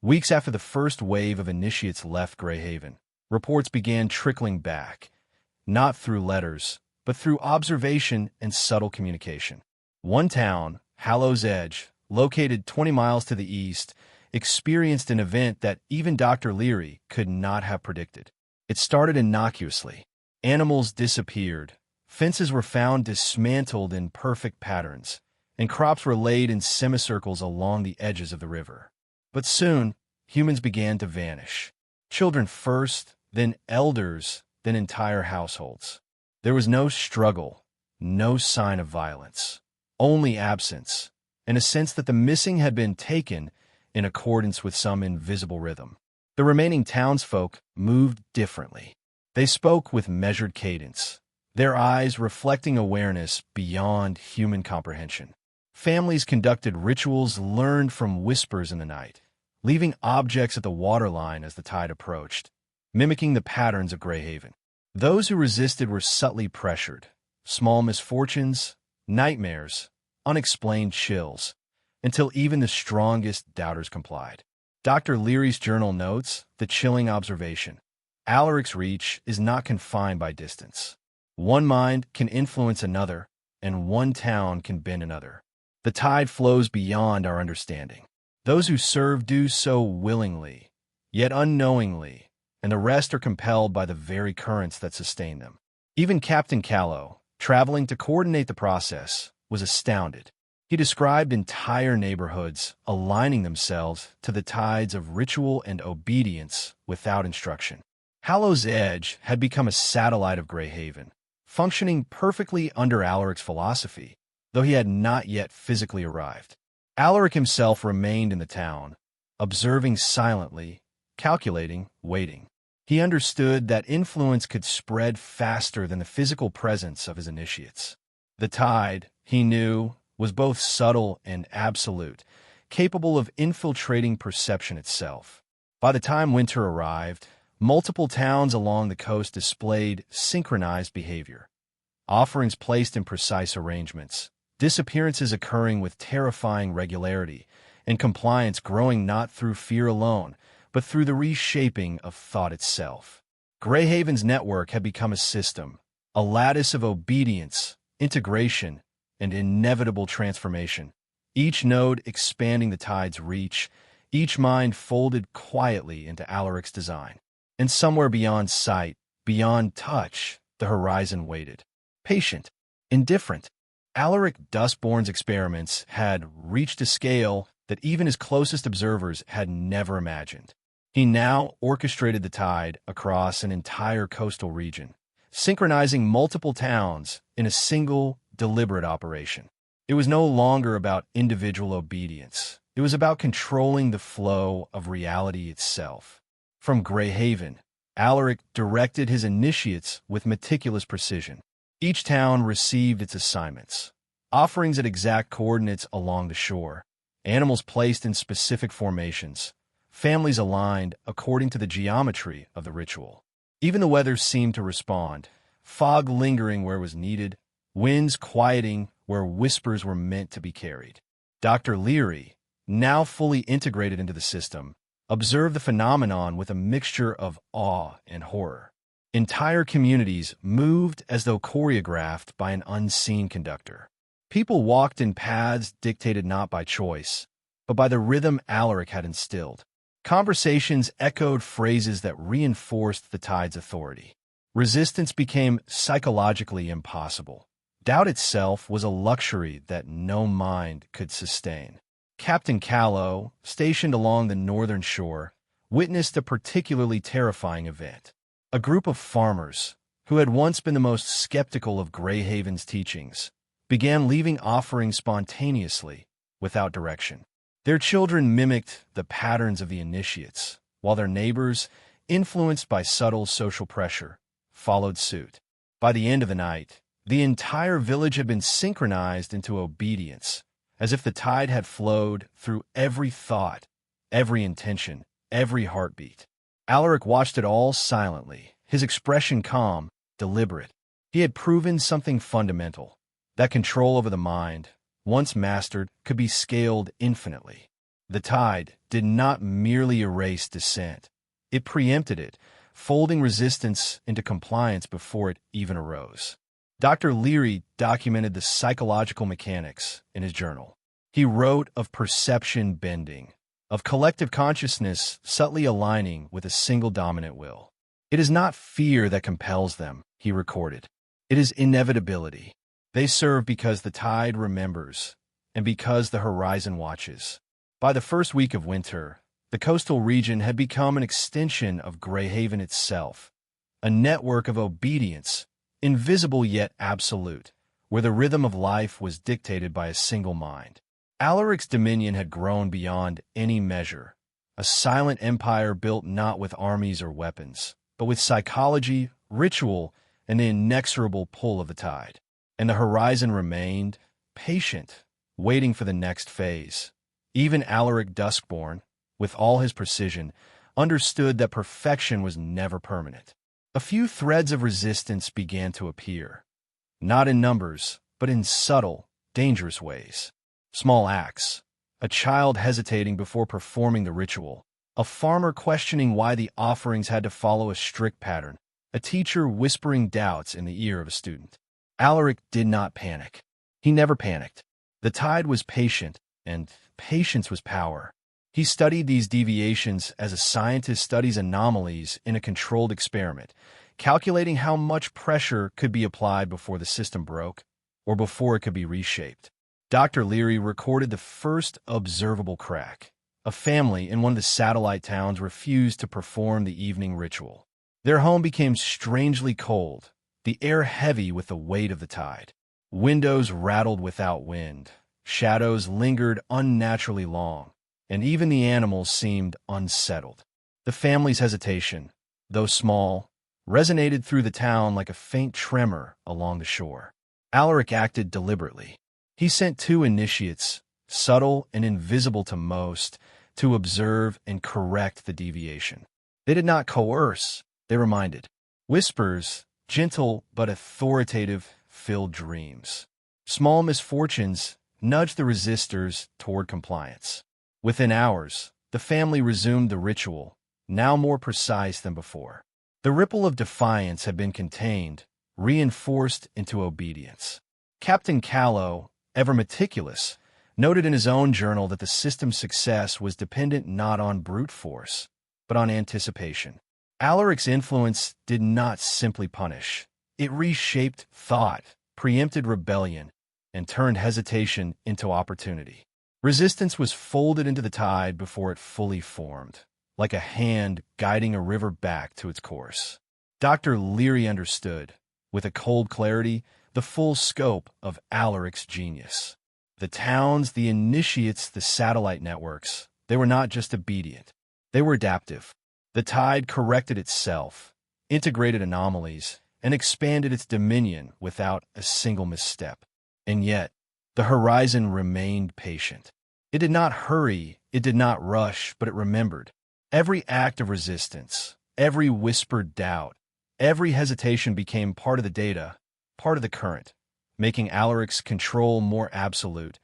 Weeks after the first wave of initiates left Greyhaven, reports began trickling back, not through letters, but through observation and subtle communication. One town, Hallow's Edge, located 20 miles to the east, experienced an event that even Dr. Leary could not have predicted. It started innocuously. Animals disappeared, fences were found dismantled in perfect patterns, and crops were laid in semicircles along the edges of the river. But soon, humans began to vanish. Children first, then elders, then entire households. There was no struggle, no sign of violence, only absence, and a sense that the missing had been taken in accordance with some invisible rhythm. The remaining townsfolk moved differently. They spoke with measured cadence, their eyes reflecting awareness beyond human comprehension. Families conducted rituals learned from whispers in the night, leaving objects at the waterline as the tide approached, mimicking the patterns of Greyhaven. Those who resisted were subtly pressured. Small misfortunes, nightmares, unexplained chills, until even the strongest doubters complied. Dr. Leary's journal notes the chilling observation. Alaric's reach is not confined by distance. One mind can influence another, and one town can bend another. The tide flows beyond our understanding. Those who serve do so willingly, yet unknowingly, and the rest are compelled by the very currents that sustain them. Even Captain Callow, traveling to coordinate the process, was astounded. He described entire neighborhoods aligning themselves to the tides of ritual and obedience without instruction. Hallow's Edge had become a satellite of Greyhaven, functioning perfectly under Alaric's philosophy, though he had not yet physically arrived. Alaric himself remained in the town, observing silently, calculating, waiting. He understood that influence could spread faster than the physical presence of his initiates. The tide, he knew, was both subtle and absolute, capable of infiltrating perception itself. By the time winter arrived, multiple towns along the coast displayed synchronized behavior. Offerings placed in precise arrangements, disappearances occurring with terrifying regularity, and compliance growing not through fear alone, but through the reshaping of thought itself. Greyhaven's network had become a system, a lattice of obedience, integration, and inevitable transformation, each node expanding the tide's reach, each mind folded quietly into Alaric's design. And somewhere beyond sight, beyond touch, the horizon waited. Patient, indifferent. Alaric Duskbourne's experiments had reached a scale that even his closest observers had never imagined. He now orchestrated the tide across an entire coastal region, synchronizing multiple towns in a single, deliberate operation. It was no longer about individual obedience. It was about controlling the flow of reality itself. From Greyhaven, Alaric directed his initiates with meticulous precision. Each town received its assignments, offerings at exact coordinates along the shore, animals placed in specific formations, families aligned according to the geometry of the ritual. Even the weather seemed to respond, fog lingering where was needed, winds quieting where whispers were meant to be carried. Dr. Leary, now fully integrated into the system, observed the phenomenon with a mixture of awe and horror. Entire communities moved as though choreographed by an unseen conductor. People walked in paths dictated not by choice, but by the rhythm Alaric had instilled. Conversations echoed phrases that reinforced the tide's authority. Resistance became psychologically impossible. Doubt itself was a luxury that no mind could sustain. Captain Callow, stationed along the northern shore, witnessed a particularly terrifying event. A group of farmers, who had once been the most skeptical of Greyhaven's teachings, began leaving offerings spontaneously, without direction. Their children mimicked the patterns of the initiates, while their neighbors, influenced by subtle social pressure, followed suit. By the end of the night, the entire village had been synchronized into obedience, as if the tide had flowed through every thought, every intention, every heartbeat. Alaric watched it all silently, his expression calm, deliberate. He had proven something fundamental, that control over the mind, once mastered, could be scaled infinitely. The tide did not merely erase dissent. It preempted it, folding resistance into compliance before it even arose. Dr. Leary documented the psychological mechanics in his journal. He wrote of perception bending, of collective consciousness subtly aligning with a single dominant will. It is not fear that compels them, he recorded. It is inevitability. They serve because the tide remembers, and because the horizon watches. By the first week of winter, the coastal region had become an extension of Greyhaven itself, a network of obedience, invisible yet absolute, where the rhythm of life was dictated by a single mind. Alaric's dominion had grown beyond any measure, a silent empire built not with armies or weapons, but with psychology, ritual, and the inexorable pull of the tide. And the horizon remained, patient, waiting for the next phase. Even Alaric Duskbourne, with all his precision, understood that perfection was never permanent. A few threads of resistance began to appear, not in numbers, but in subtle, dangerous ways. Small acts, a child hesitating before performing the ritual, a farmer questioning why the offerings had to follow a strict pattern, a teacher whispering doubts in the ear of a student. Alaric did not panic. He never panicked. The tide was patient, and patience was power. He studied these deviations as a scientist studies anomalies in a controlled experiment, calculating how much pressure could be applied before the system broke, or before it could be reshaped. Dr. Leary recorded the first observable crack. A family in one of the satellite towns refused to perform the evening ritual. Their home became strangely cold, the air heavy with the weight of the tide. Windows rattled without wind, shadows lingered unnaturally long, and even the animals seemed unsettled. The family's hesitation, though small, resonated through the town like a faint tremor along the shore. Alaric acted deliberately. He sent 2 initiates, subtle and invisible to most, to observe and correct the deviation. They did not coerce, they reminded. Whispers, gentle but authoritative, filled dreams. Small misfortunes nudged the resistors toward compliance. Within hours, the family resumed the ritual, now more precise than before. The ripple of defiance had been contained, reinforced into obedience. Captain Callow, ever meticulous, noted in his own journal that the system's success was dependent not on brute force, but on anticipation. Alaric's influence did not simply punish. It reshaped thought, preempted rebellion, and turned hesitation into opportunity. Resistance was folded into the tide before it fully formed, like a hand guiding a river back to its course. Dr. Leary understood, with a cold clarity, the full scope of Alaric's genius. The towns, the initiates, the satellite networks, they were not just obedient. They were adaptive. The tide corrected itself, integrated anomalies, and expanded its dominion without a single misstep. And yet, the horizon remained patient. It did not hurry, it did not rush, but it remembered. Every act of resistance, every whispered doubt, every hesitation became part of the data, part of the current, making Alaric's control more absolute,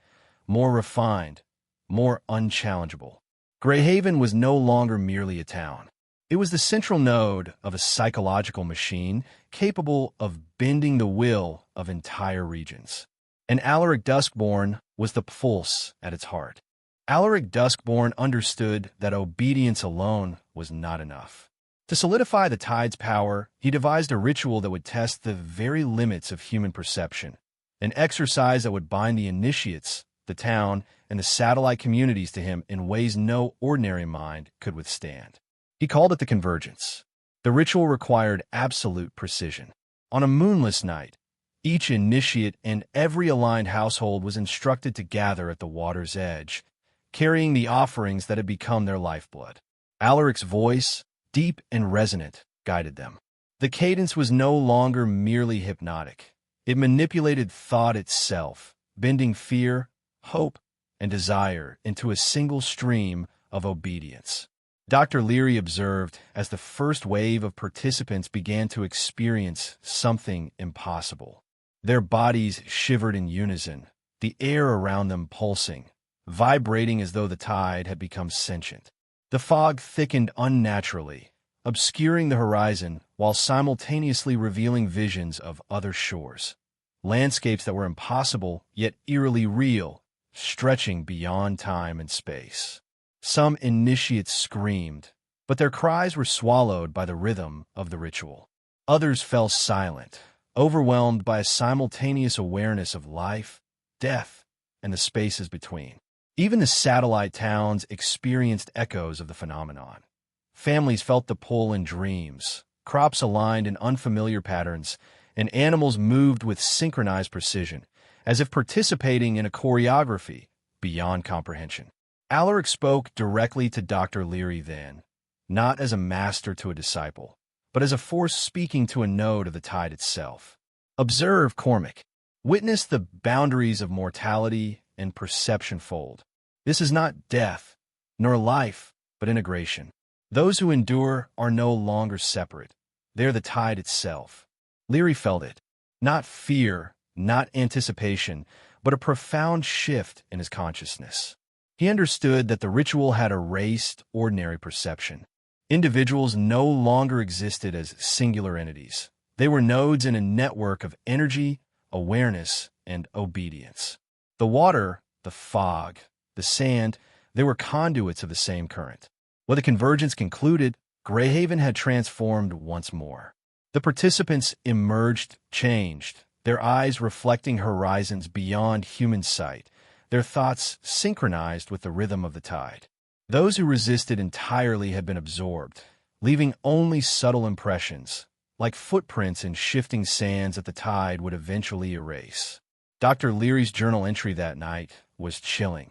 more refined, more unchallengeable. Greyhaven was no longer merely a town. It was the central node of a psychological machine capable of bending the will of entire regions. And Alaric Duskbourne was the pulse at its heart. Alaric Duskbourne understood that obedience alone was not enough. To solidify the tide's power, he devised a ritual that would test the very limits of human perception, an exercise that would bind the initiates, the town, and the satellite communities to him in ways no ordinary mind could withstand. He called it the convergence. The ritual required absolute precision. On a moonless night, each initiate and every aligned household was instructed to gather at the water's edge, carrying the offerings that had become their lifeblood. Alaric's voice, deep and resonant, guided them. The cadence was no longer merely hypnotic. It manipulated thought itself, bending fear, hope, and desire into a single stream of obedience. Dr. Leary observed as the first wave of participants began to experience something impossible. Their bodies shivered in unison, the air around them pulsing, vibrating as though the tide had become sentient. The fog thickened unnaturally, obscuring the horizon while simultaneously revealing visions of other shores, landscapes that were impossible yet eerily real, stretching beyond time and space. Some initiates screamed, but their cries were swallowed by the rhythm of the ritual. Others fell silent, overwhelmed by a simultaneous awareness of life, death, and the spaces between. Even the satellite towns experienced echoes of the phenomenon. Families felt the pull in dreams, crops aligned in unfamiliar patterns, and animals moved with synchronized precision, as if participating in a choreography beyond comprehension. Alaric spoke directly to Dr. Leary then, not as a master to a disciple, but as a force speaking to a node of the tide itself. Observe, Cormac. Witness the boundaries of mortality and perception fold. This is not death, nor life, but integration. Those who endure are no longer separate. They are the tide itself. Leary felt it. Not fear, not anticipation, but a profound shift in his consciousness. He understood that the ritual had erased ordinary perception. Individuals no longer existed as singular entities. They were nodes in a network of energy, awareness, and obedience. The water, the fog, the sand, they were conduits of the same current. When the convergence concluded, Greyhaven had transformed once more. The participants emerged changed, their eyes reflecting horizons beyond human sight, their thoughts synchronized with the rhythm of the tide. Those who resisted entirely had been absorbed, leaving only subtle impressions, like footprints in shifting sands that the tide would eventually erase. Dr. Leary's journal entry that night was chilling.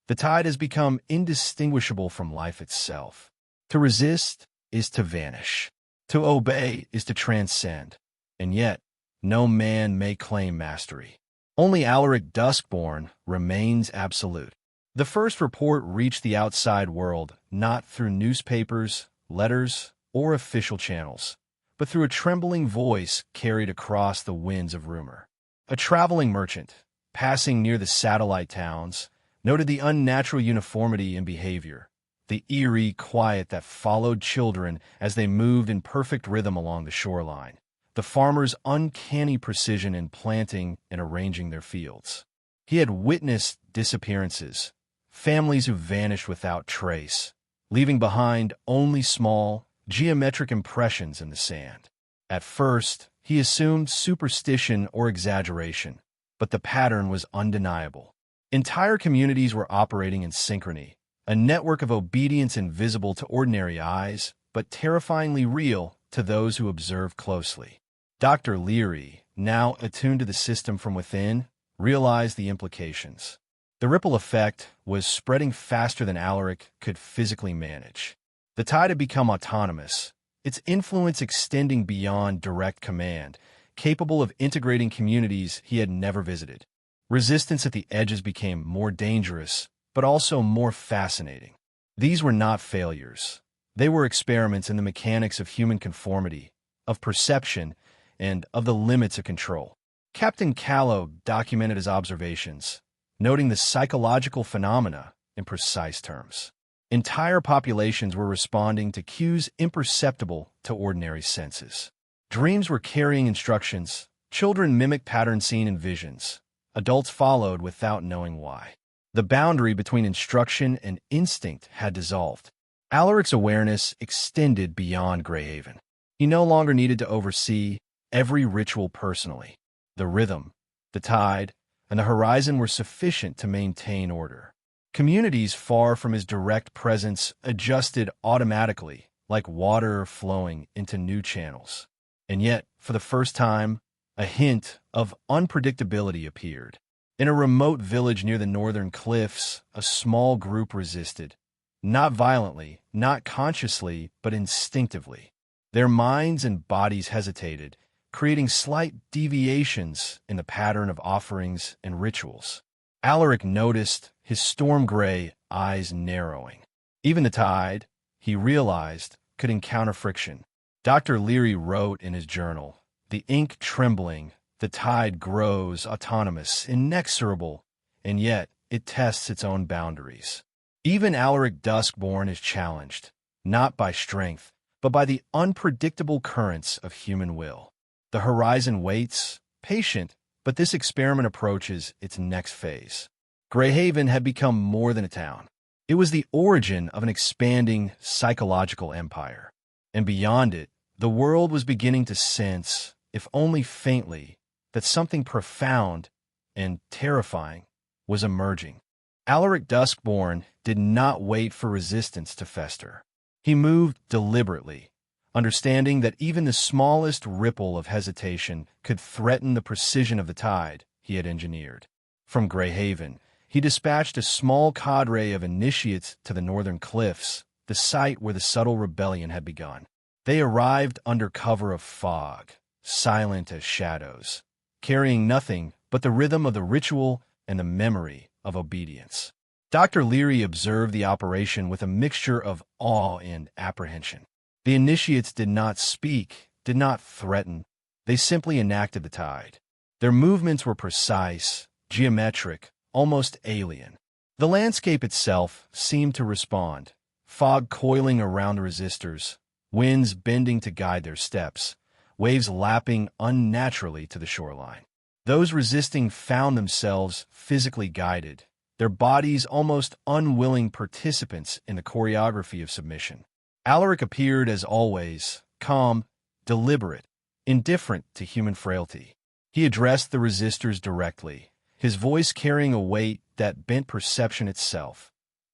The tide has become indistinguishable from life itself. To resist is to vanish. To obey is to transcend. And yet, no man may claim mastery. Only Alaric Duskbourne remains absolute. The first report reached the outside world not through newspapers, letters, or official channels, but through a trembling voice carried across the winds of rumor. A traveling merchant, passing near the satellite towns, noted the unnatural uniformity in behavior, the eerie quiet that followed children as they moved in perfect rhythm along the shoreline, the farmers' uncanny precision in planting and arranging their fields. He had witnessed disappearances, families who vanished without trace, leaving behind only small, geometric impressions in the sand. At first, he assumed superstition or exaggeration, but the pattern was undeniable. Entire communities were operating in synchrony, a network of obedience invisible to ordinary eyes, but terrifyingly real to those who observed closely. Dr. Leary, now attuned to the system from within, realized the implications. The ripple effect was spreading faster than Alaric could physically manage. The tide had become autonomous, its influence extending beyond direct command, capable of integrating communities he had never visited. Resistance at the edges became more dangerous, but also more fascinating. These were not failures. They were experiments in the mechanics of human conformity, of perception, and of the limits of control. Captain Callow documented his observations, noting the psychological phenomena in precise terms. Entire populations were responding to cues imperceptible to ordinary senses. Dreams were carrying instructions, children mimicked patterns seen in visions, adults followed without knowing why. The boundary between instruction and instinct had dissolved. Alaric's awareness extended beyond Greyhaven. He no longer needed to oversee every ritual personally. The rhythm, the tide, and the horizon were sufficient to maintain order. Communities far from his direct presence adjusted automatically, like water flowing into new channels. And yet, for the first time, a hint of unpredictability appeared. In a remote village near the northern cliffs, a small group resisted. Not violently, not consciously, but instinctively. Their minds and bodies hesitated, creating slight deviations in the pattern of offerings and rituals. Alaric noticed, his storm-gray eyes narrowing. Even the tide, he realized, could encounter friction. Dr. Leary wrote in his journal, "The ink trembling, the tide grows autonomous, inexorable, and yet it tests its own boundaries." Even Alaric Duskbourne is challenged, not by strength, but by the unpredictable currents of human will. The horizon waits, patient, but this experiment approaches its next phase. Greyhaven had become more than a town. It was the origin of an expanding psychological empire. And beyond it, the world was beginning to sense, if only faintly, that something profound and terrifying was emerging. Alaric Duskbourne did not wait for resistance to fester. He moved deliberately, understanding that even the smallest ripple of hesitation could threaten the precision of the tide he had engineered. From Greyhaven, he dispatched a small cadre of initiates to the northern cliffs, the site where the subtle rebellion had begun. They arrived under cover of fog, silent as shadows, carrying nothing but the rhythm of the ritual and the memory of obedience. Dr. Leary observed the operation with a mixture of awe and apprehension. The initiates did not speak, did not threaten. They simply enacted the tide. Their movements were precise, geometric, almost alien. The landscape itself seemed to respond, fog coiling around the resistors, winds bending to guide their steps, waves lapping unnaturally to the shoreline. Those resisting found themselves physically guided, their bodies almost unwilling participants in the choreography of submission. Alaric appeared as always, calm, deliberate, indifferent to human frailty. He addressed the resistors directly, his voice carrying a weight that bent perception itself.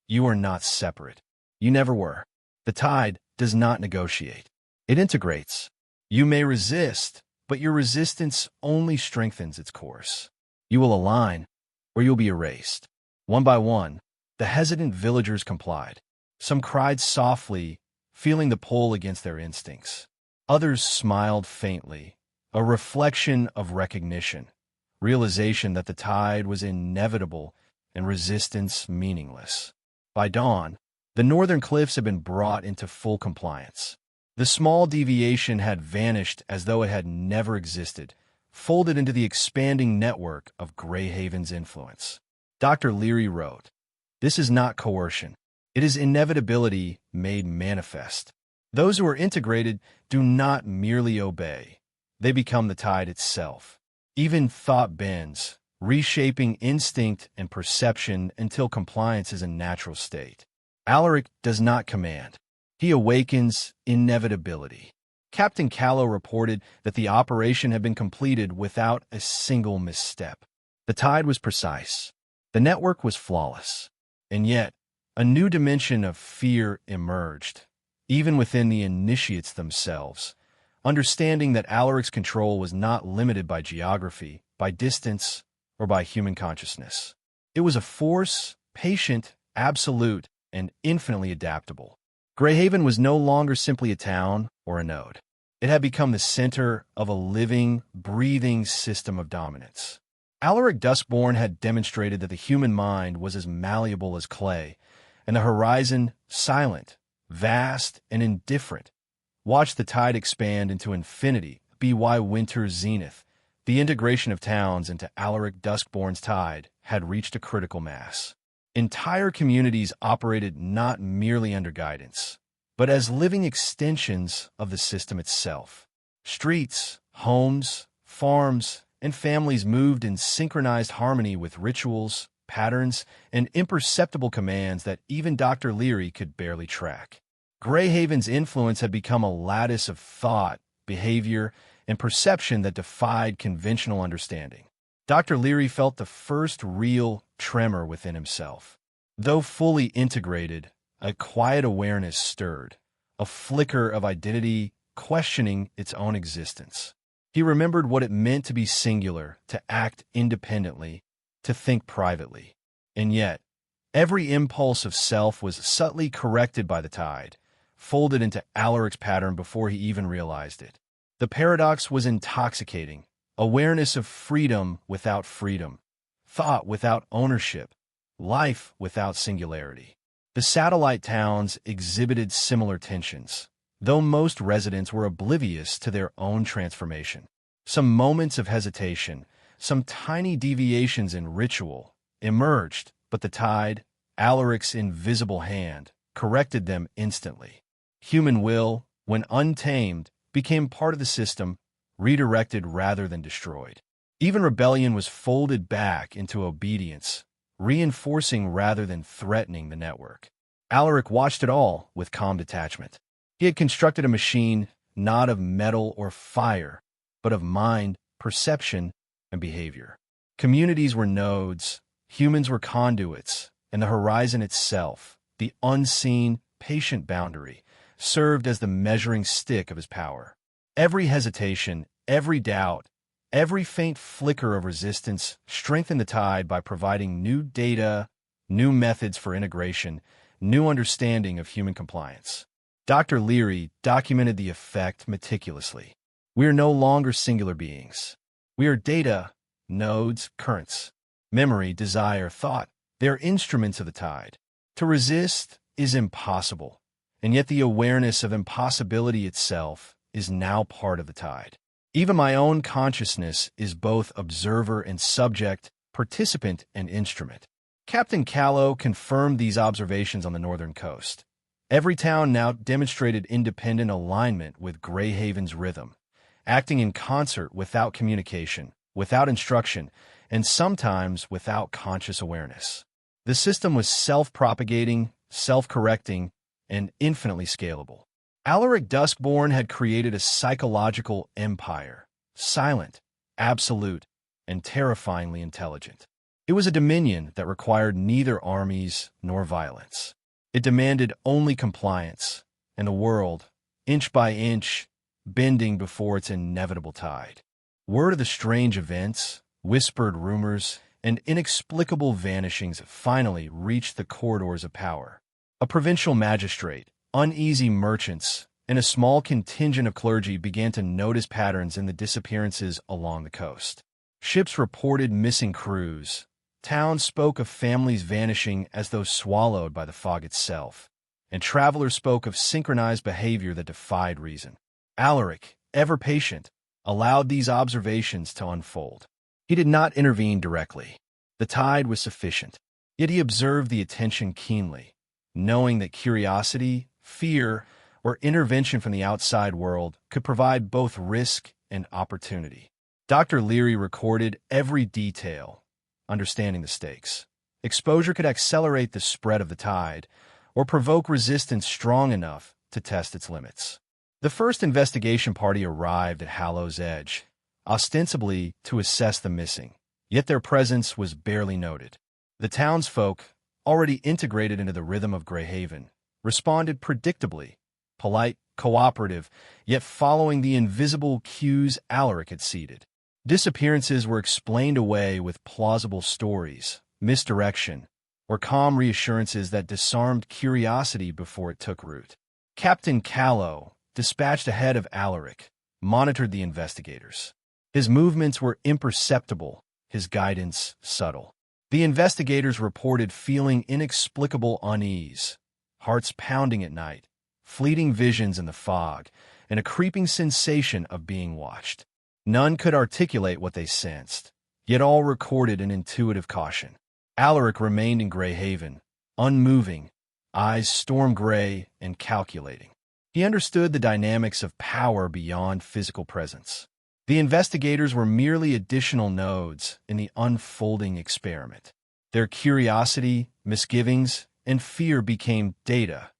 You are not separate. You never were. The tide does not negotiate. It integrates. You may resist, but your resistance only strengthens its course. You will align, or you'll be erased. One by one, the hesitant villagers complied. Some cried softly, feeling the pull against their instincts. Others smiled faintly, a reflection of recognition, realization that the tide was inevitable and resistance meaningless. By dawn, the northern cliffs had been brought into full compliance. The small deviation had vanished as though it had never existed, folded into the expanding network of Greyhaven's influence. Dr. Leary wrote, "This is not coercion. It is inevitability made manifest. Those who are integrated do not merely obey. They become the tide itself. Even thought bends, reshaping instinct and perception until compliance is a natural state. Alaric does not command. He awakens inevitability." Captain Callow reported that the operation had been completed without a single misstep. The tide was precise. The network was flawless. And yet, a new dimension of fear emerged, even within the initiates themselves, understanding that Alaric's control was not limited by geography, by distance, or by human consciousness. It was a force, patient, absolute, and infinitely adaptable. Greyhaven was no longer simply a town or a node. It had become the center of a living, breathing system of dominance. Alaric Duskbourne had demonstrated that the human mind was as malleable as clay, and the horizon, silent, vast, and indifferent, watched the tide expand into infinity, B.Y. Winter's zenith. The integration of towns into Alaric Duskbourne's tide had reached a critical mass. Entire communities operated not merely under guidance, but as living extensions of the system itself. Streets, homes, farms, and families moved in synchronized harmony with rituals, patterns, and imperceptible commands that even Dr. Leary could barely track. Greyhaven's influence had become a lattice of thought, behavior, and perception that defied conventional understanding. Dr. Leary felt the first real tremor within himself. Though fully integrated, a quiet awareness stirred, a flicker of identity questioning its own existence. He remembered what it meant to be singular, to act independently, to think privately. And yet, every impulse of self was subtly corrected by the tide, folded into Alaric's pattern before he even realized it. The paradox was intoxicating. Awareness of freedom without freedom, thought without ownership, life without singularity. The satellite towns exhibited similar tensions, though most residents were oblivious to their own transformation. Some moments of hesitation, some tiny deviations in ritual, emerged, but the tide, Alaric's invisible hand, corrected them instantly. Human will, when untamed, became part of the system, redirected rather than destroyed. Even rebellion was folded back into obedience, reinforcing rather than threatening the network. Alaric watched it all with calm detachment. He had constructed a machine not of metal or fire, but of mind, perception, and behavior. Communities were nodes, humans were conduits, and the horizon itself, the unseen, patient boundary, served as the measuring stick of his power. Every hesitation, every doubt, every faint flicker of resistance strengthened the tide by providing new data, new methods for integration, new understanding of human compliance. Dr. Leary documented the effect meticulously. We are no longer singular beings. We are data, nodes, currents, memory, desire, thought. They are instruments of the tide. To resist is impossible, and yet the awareness of impossibility itself is now part of the tide. Even my own consciousness is both observer and subject, participant and instrument. Captain Callow confirmed these observations on the northern coast. Every town now demonstrated independent alignment with Greyhaven's rhythm, acting in concert without communication, without instruction, and sometimes without conscious awareness. The system was self-propagating, self-correcting, and infinitely scalable. Alaric Duskbourne had created a psychological empire, silent, absolute, and terrifyingly intelligent. It was a dominion that required neither armies nor violence. It demanded only compliance, and the world, inch by inch, bending before its inevitable tide. Word of the strange events, whispered rumors, and inexplicable vanishings finally reached the corridors of power. A provincial magistrate, uneasy merchants, and a small contingent of clergy began to notice patterns in the disappearances along the coast. Ships reported missing crews. Towns spoke of families vanishing as though swallowed by the fog itself, and travelers spoke of synchronized behavior that defied reason. Alaric, ever patient, allowed these observations to unfold. He did not intervene directly. The tide was sufficient, yet he observed the attention keenly, knowing that curiosity, fear, or intervention from the outside world could provide both risk and opportunity. Dr. Leary recorded every detail, understanding the stakes. Exposure could accelerate the spread of the tide or provoke resistance strong enough to test its limits. The first investigation party arrived at Hallow's Edge, ostensibly to assess the missing, yet their presence was barely noted. The townsfolk, already integrated into the rhythm of Greyhaven, responded predictably, polite, cooperative, yet following the invisible cues Alaric had seeded. Disappearances were explained away with plausible stories, misdirection, or calm reassurances that disarmed curiosity before it took root. Captain Callow, dispatched ahead of Alaric, monitored the investigators. His movements were imperceptible, his guidance subtle. The investigators reported feeling inexplicable unease, hearts pounding at night, fleeting visions in the fog, and a creeping sensation of being watched. None could articulate what they sensed, yet all recorded an intuitive caution. Alaric remained in Greyhaven, unmoving, eyes storm-gray and calculating. He understood the dynamics of power beyond physical presence. The investigators were merely additional nodes in the unfolding experiment. Their curiosity, misgivings, and fear became data,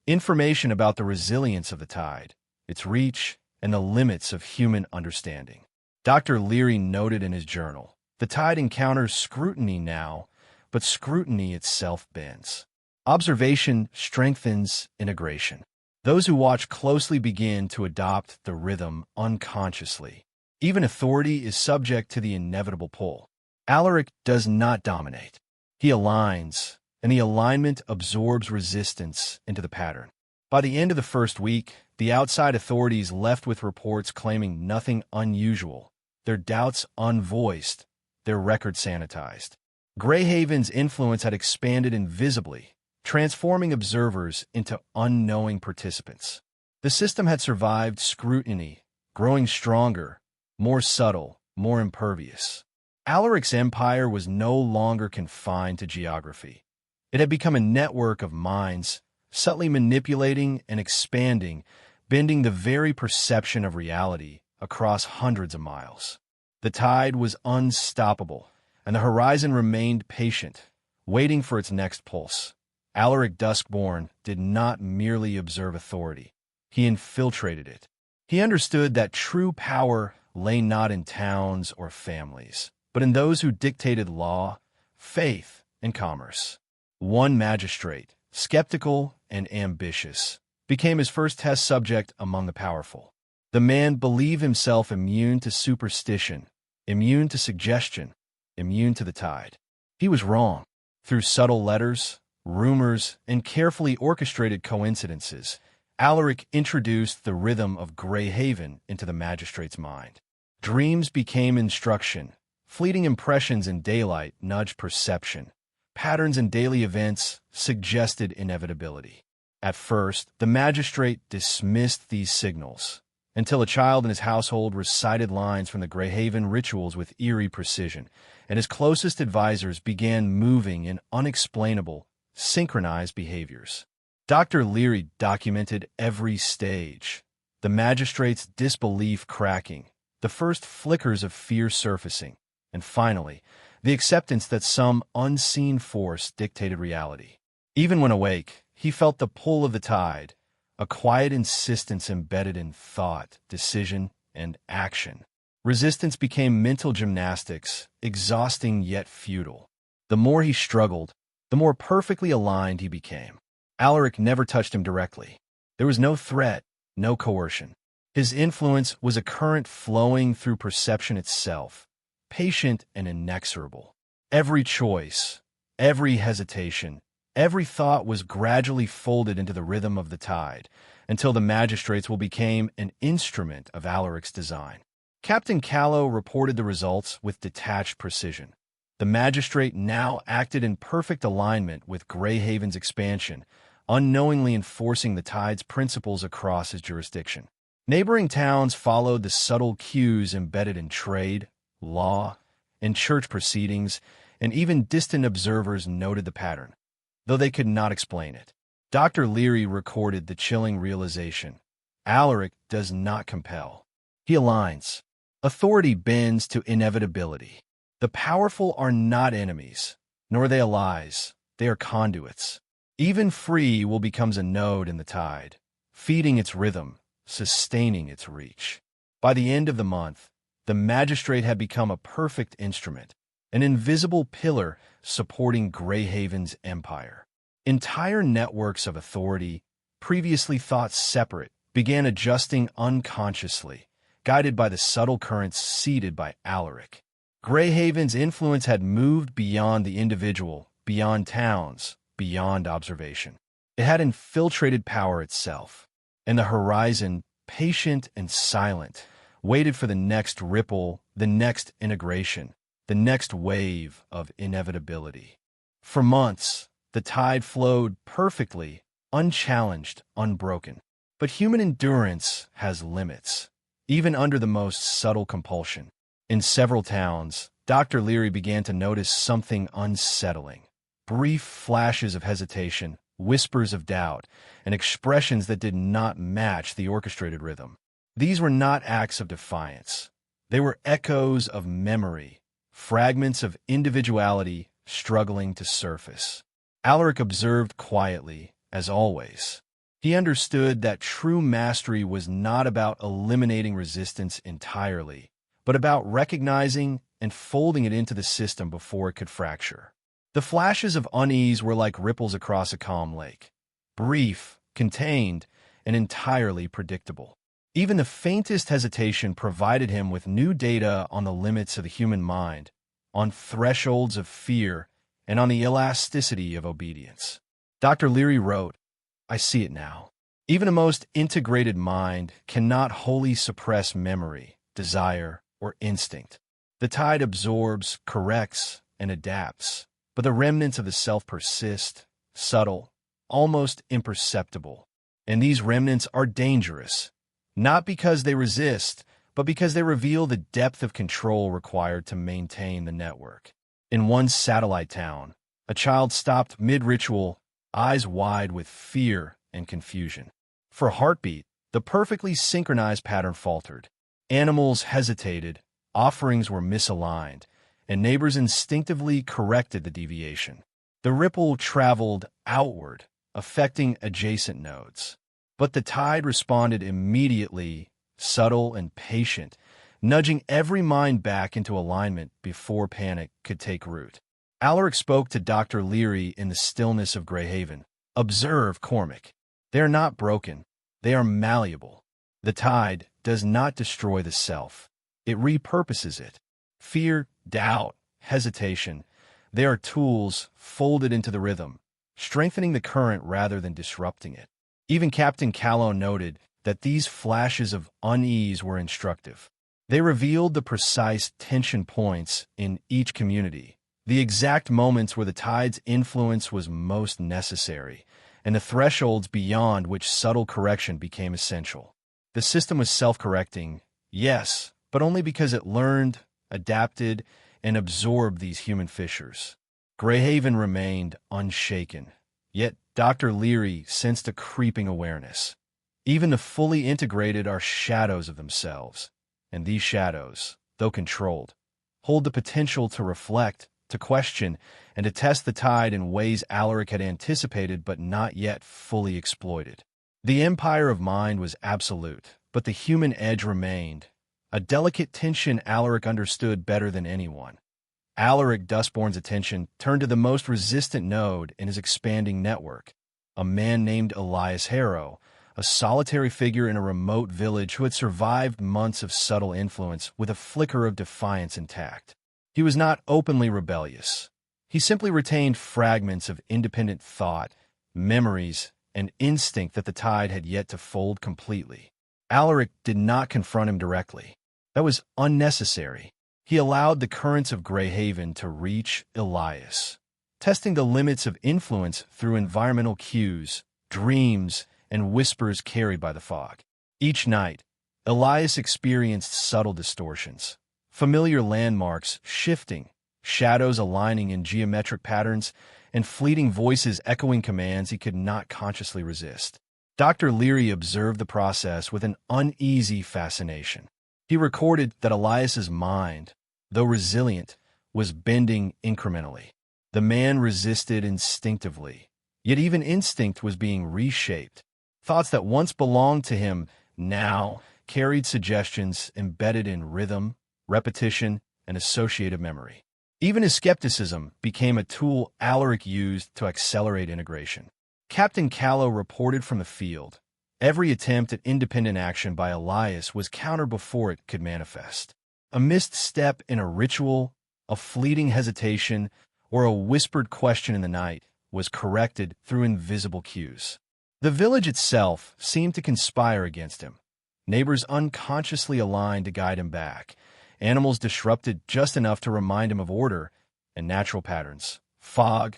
information about the resilience of the tide, its reach, and the limits of human understanding. Dr. Leary noted in his journal, "The tide encounters scrutiny now, but scrutiny itself bends. Observation strengthens integration. Those who watch closely begin to adopt the rhythm unconsciously. Even authority is subject to the inevitable pull. Alaric does not dominate. He aligns, and the alignment absorbs resistance into the pattern." By the end of the first week, the outside authorities left with reports claiming nothing unusual, their doubts unvoiced, their record sanitized. Greyhaven's influence had expanded invisibly, transforming observers into unknowing participants. The system had survived scrutiny, growing stronger, more subtle, more impervious. Alaric's empire was no longer confined to geography. It had become a network of minds, subtly manipulating and expanding, bending the very perception of reality across hundreds of miles. The tide was unstoppable, and the horizon remained patient, waiting for its next pulse. Alaric Duskbourne did not merely observe authority. He infiltrated it. He understood that true power lay not in towns or families, but in those who dictated law, faith, and commerce. One magistrate, skeptical and ambitious, became his first test subject among the powerful. The man believed himself immune to superstition, immune to suggestion, immune to the tide. He was wrong. Through subtle letters, rumors, and carefully orchestrated coincidences, Alaric introduced the rhythm of Greyhaven into the magistrate's mind. Dreams became instruction. Fleeting impressions in daylight nudged perception. Patterns in daily events suggested inevitability. At first, the magistrate dismissed these signals, until a child in his household recited lines from the Greyhaven rituals with eerie precision, and his closest advisors began moving in unexplainable, synchronized behaviors. Dr. Leary documented every stage, the magistrate's disbelief cracking, the first flickers of fear surfacing, and finally, the acceptance that some unseen force dictated reality. Even when awake, he felt the pull of the tide, a quiet insistence embedded in thought, decision, and action. Resistance became mental gymnastics, exhausting yet futile. The more he struggled, the more perfectly aligned he became. Alaric never touched him directly. There was no threat, no coercion. His influence was a current flowing through perception itself, patient and inexorable. Every choice, every hesitation, every thought was gradually folded into the rhythm of the tide, until the magistrates became an instrument of Alaric's design. Captain Callow reported the results with detached precision. The magistrate now acted in perfect alignment with Greyhaven's expansion, unknowingly enforcing the tide's principles across his jurisdiction. Neighboring towns followed the subtle cues embedded in trade, law, and church proceedings, and even distant observers noted the pattern, though they could not explain it. Dr. Leary recorded the chilling realization: Alaric does not compel. He aligns. Authority bends to inevitability. The powerful are not enemies, nor are they allies. They are conduits. Even free will becomes a node in the tide, feeding its rhythm, sustaining its reach. By the end of the month, the magistrate had become a perfect instrument, an invisible pillar supporting Greyhaven's empire. Entire networks of authority, previously thought separate, began adjusting unconsciously, guided by the subtle currents seeded by Alaric. Greyhaven's influence had moved beyond the individual, beyond towns, beyond observation. It had infiltrated power itself, and the horizon, patient and silent, waited for the next ripple, the next integration, the next wave of inevitability. For months, the tide flowed perfectly, unchallenged, unbroken. But human endurance has limits, even under the most subtle compulsion. In several towns, Dr. Leary began to notice something unsettling. Brief flashes of hesitation, whispers of doubt, and expressions that did not match the orchestrated rhythm. These were not acts of defiance. They were echoes of memory, fragments of individuality struggling to surface. Alaric observed quietly, as always. He understood that true mastery was not about eliminating resistance entirely, but about recognizing and folding it into the system before it could fracture. The flashes of unease were like ripples across a calm lake, brief, contained, and entirely predictable. Even the faintest hesitation provided him with new data on the limits of the human mind, on thresholds of fear, and on the elasticity of obedience. Dr. Leary wrote, "I see it now. Even a most integrated mind cannot wholly suppress memory, desire, or instinct. The tide absorbs, corrects, and adapts, but the remnants of the self persist, subtle, almost imperceptible. And these remnants are dangerous, not because they resist, but because they reveal the depth of control required to maintain the network." In one satellite town, a child stopped mid-ritual, eyes wide with fear and confusion. For a heartbeat, the perfectly synchronized pattern faltered. Animals hesitated, offerings were misaligned, and neighbors instinctively corrected the deviation. The ripple traveled outward, affecting adjacent nodes. But the tide responded immediately, subtle and patient, nudging every mind back into alignment before panic could take root. Alaric spoke to Dr. Leary in the stillness of Greyhaven. "Observe, Cormac. They are not broken. They are malleable. The tide does not destroy the self. It repurposes it. Fear, doubt, hesitation, they are tools folded into the rhythm, strengthening the current rather than disrupting it." Even Captain Callow noted that these flashes of unease were instructive. They revealed the precise tension points in each community, the exact moments where the tide's influence was most necessary, and the thresholds beyond which subtle correction became essential. The system was self-correcting, yes, but only because it learned, adapted, and absorbed these human fissures. Greyhaven remained unshaken, yet Dr. Leary sensed a creeping awareness. Even the fully integrated are shadows of themselves, and these shadows, though controlled, hold the potential to reflect, to question, and to test the tide in ways Alaric had anticipated but not yet fully exploited. The empire of mind was absolute, but the human edge remained, a delicate tension Alaric understood better than anyone. Alaric Duskbourne's attention turned to the most resistant node in his expanding network, a man named Elias Harrow, a solitary figure in a remote village who had survived months of subtle influence with a flicker of defiance intact. He was not openly rebellious. He simply retained fragments of independent thought, memories, and instinct that the tide had yet to fold completely. Alaric did not confront him directly. That was unnecessary. He allowed the currents of Greyhaven to reach Elias, testing the limits of influence through environmental cues, dreams, and whispers carried by the fog. Each night, Elias experienced subtle distortions, familiar landmarks shifting, shadows aligning in geometric patterns, and fleeting voices echoing commands he could not consciously resist. Dr. Leary observed the process with an uneasy fascination. He recorded that Elias's mind, though resilient, was bending incrementally. The man resisted instinctively, yet even instinct was being reshaped. Thoughts that once belonged to him now carried suggestions embedded in rhythm, repetition, and associative memory. Even his skepticism became a tool Alaric used to accelerate integration. Captain Callow reported from the field. Every attempt at independent action by Elias was countered before it could manifest. A misstep in a ritual, a fleeting hesitation, or a whispered question in the night was corrected through invisible cues. The village itself seemed to conspire against him. Neighbors unconsciously aligned to guide him back. Animals disrupted just enough to remind him of order and natural patterns. Fog,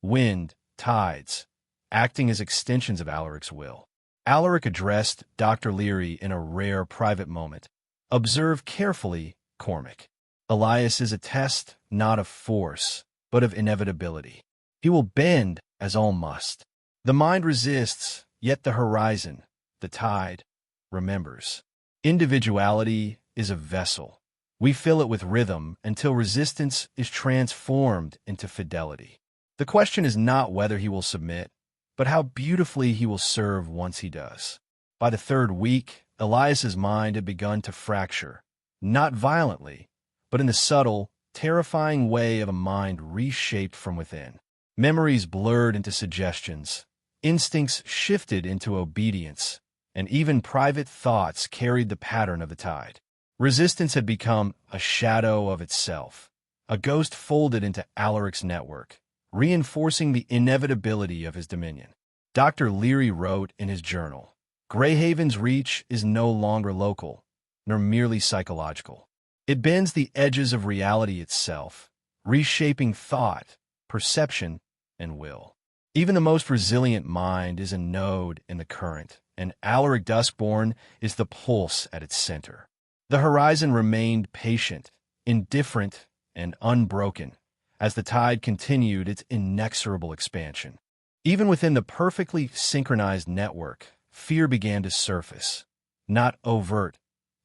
wind, tides, acting as extensions of Alaric's will. Alaric addressed Dr. Leary in a rare private moment. Observe carefully, Cormac. Elias is a test not of force, but of inevitability. He will bend, as all must. The mind resists, yet the horizon, the tide, remembers. Individuality is a vessel. We fill it with rhythm until resistance is transformed into fidelity. The question is not whether he will submit, but how beautifully he will serve once he does. By the third week, Elias's mind had begun to fracture, not violently, but in the subtle, terrifying way of a mind reshaped from within. Memories blurred into suggestions, instincts shifted into obedience, and even private thoughts carried the pattern of the tide. Resistance had become a shadow of itself, a ghost folded into Alaric's network, reinforcing the inevitability of his dominion. Dr. Leary wrote in his journal, Greyhaven's reach is no longer local, nor merely psychological. It bends the edges of reality itself, reshaping thought, perception, and will. Even the most resilient mind is a node in the current, and Alaric Duskbourne is the pulse at its center. The horizon remained patient, indifferent, and unbroken as the tide continued its inexorable expansion. Even within the perfectly synchronized network, fear began to surface, not overt,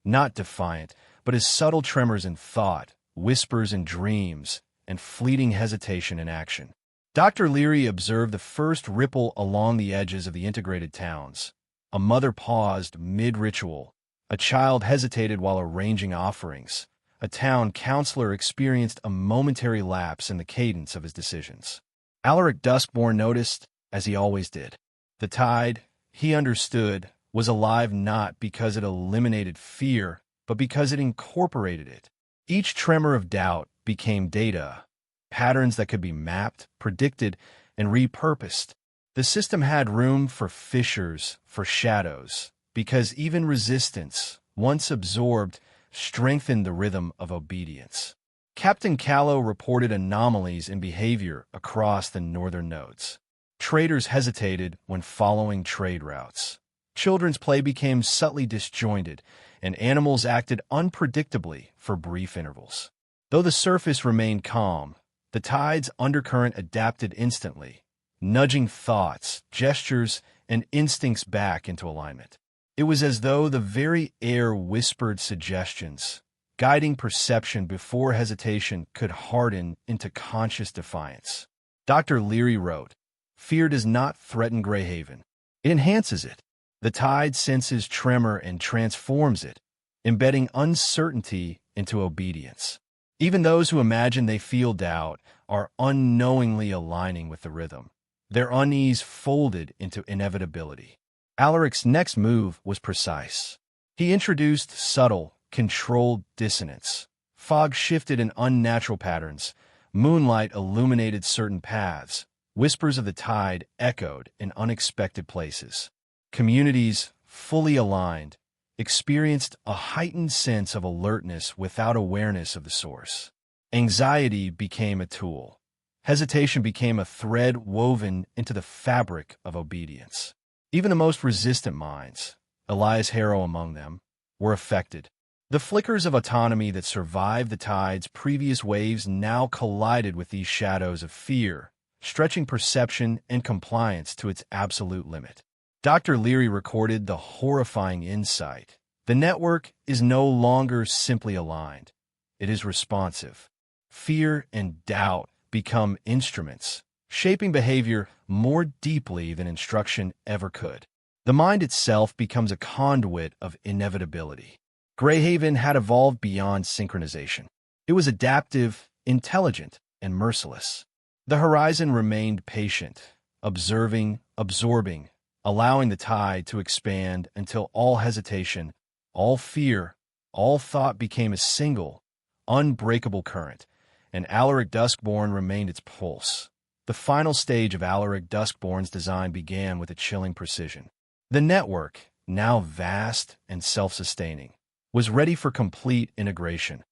not defiant, but as subtle tremors in thought, whispers in dreams, and fleeting hesitation in action. Dr. Leary observed the first ripple along the edges of the integrated towns. A mother paused mid-ritual. A child hesitated while arranging offerings. A town counselor experienced a momentary lapse in the cadence of his decisions. Alaric Duskbourne noticed, as he always did. The tide, he understood, was alive not because it eliminated fear, but because it incorporated it. Each tremor of doubt became data, patterns that could be mapped, predicted, and repurposed. The system had room for fissures, for shadows, because even resistance, once absorbed, strengthened the rhythm of obedience. Captain Callow reported anomalies in behavior across the northern nodes. Traders hesitated when following trade routes. Children's play became subtly disjointed, and animals acted unpredictably for brief intervals. Though the surface remained calm, the tide's undercurrent adapted instantly, nudging thoughts, gestures, and instincts back into alignment. It was as though the very air whispered suggestions, guiding perception before hesitation could harden into conscious defiance. Dr. Leary wrote, "Fear does not threaten Greyhaven. It enhances it. The tide senses tremor and transforms it, embedding uncertainty into obedience. Even those who imagine they feel doubt are unknowingly aligning with the rhythm, their unease folded into inevitability." Alaric's next move was precise. He introduced subtle, controlled dissonance. Fog shifted in unnatural patterns. Moonlight illuminated certain paths. Whispers of the tide echoed in unexpected places. Communities, fully aligned, experienced a heightened sense of alertness without awareness of the source. Anxiety became a tool. Hesitation became a thread woven into the fabric of obedience. Even the most resistant minds, Elias Harrow among them, were affected. The flickers of autonomy that survived the tide's previous waves now collided with these shadows of fear, stretching perception and compliance to its absolute limit. Dr. Leary recorded the horrifying insight. The network is no longer simply aligned. It is responsive. Fear and doubt become instruments, shaping behavior more deeply than instruction ever could. The mind itself becomes a conduit of inevitability. Greyhaven had evolved beyond synchronization. It was adaptive, intelligent, and merciless. The horizon remained patient, observing, absorbing, allowing the tide to expand until all hesitation, all fear, all thought became a single, unbreakable current, and Alaric Duskbourne remained its pulse. The final stage of Alaric Duskbourne's design began with a chilling precision. The network, now vast and self-sustaining, was ready for complete integration,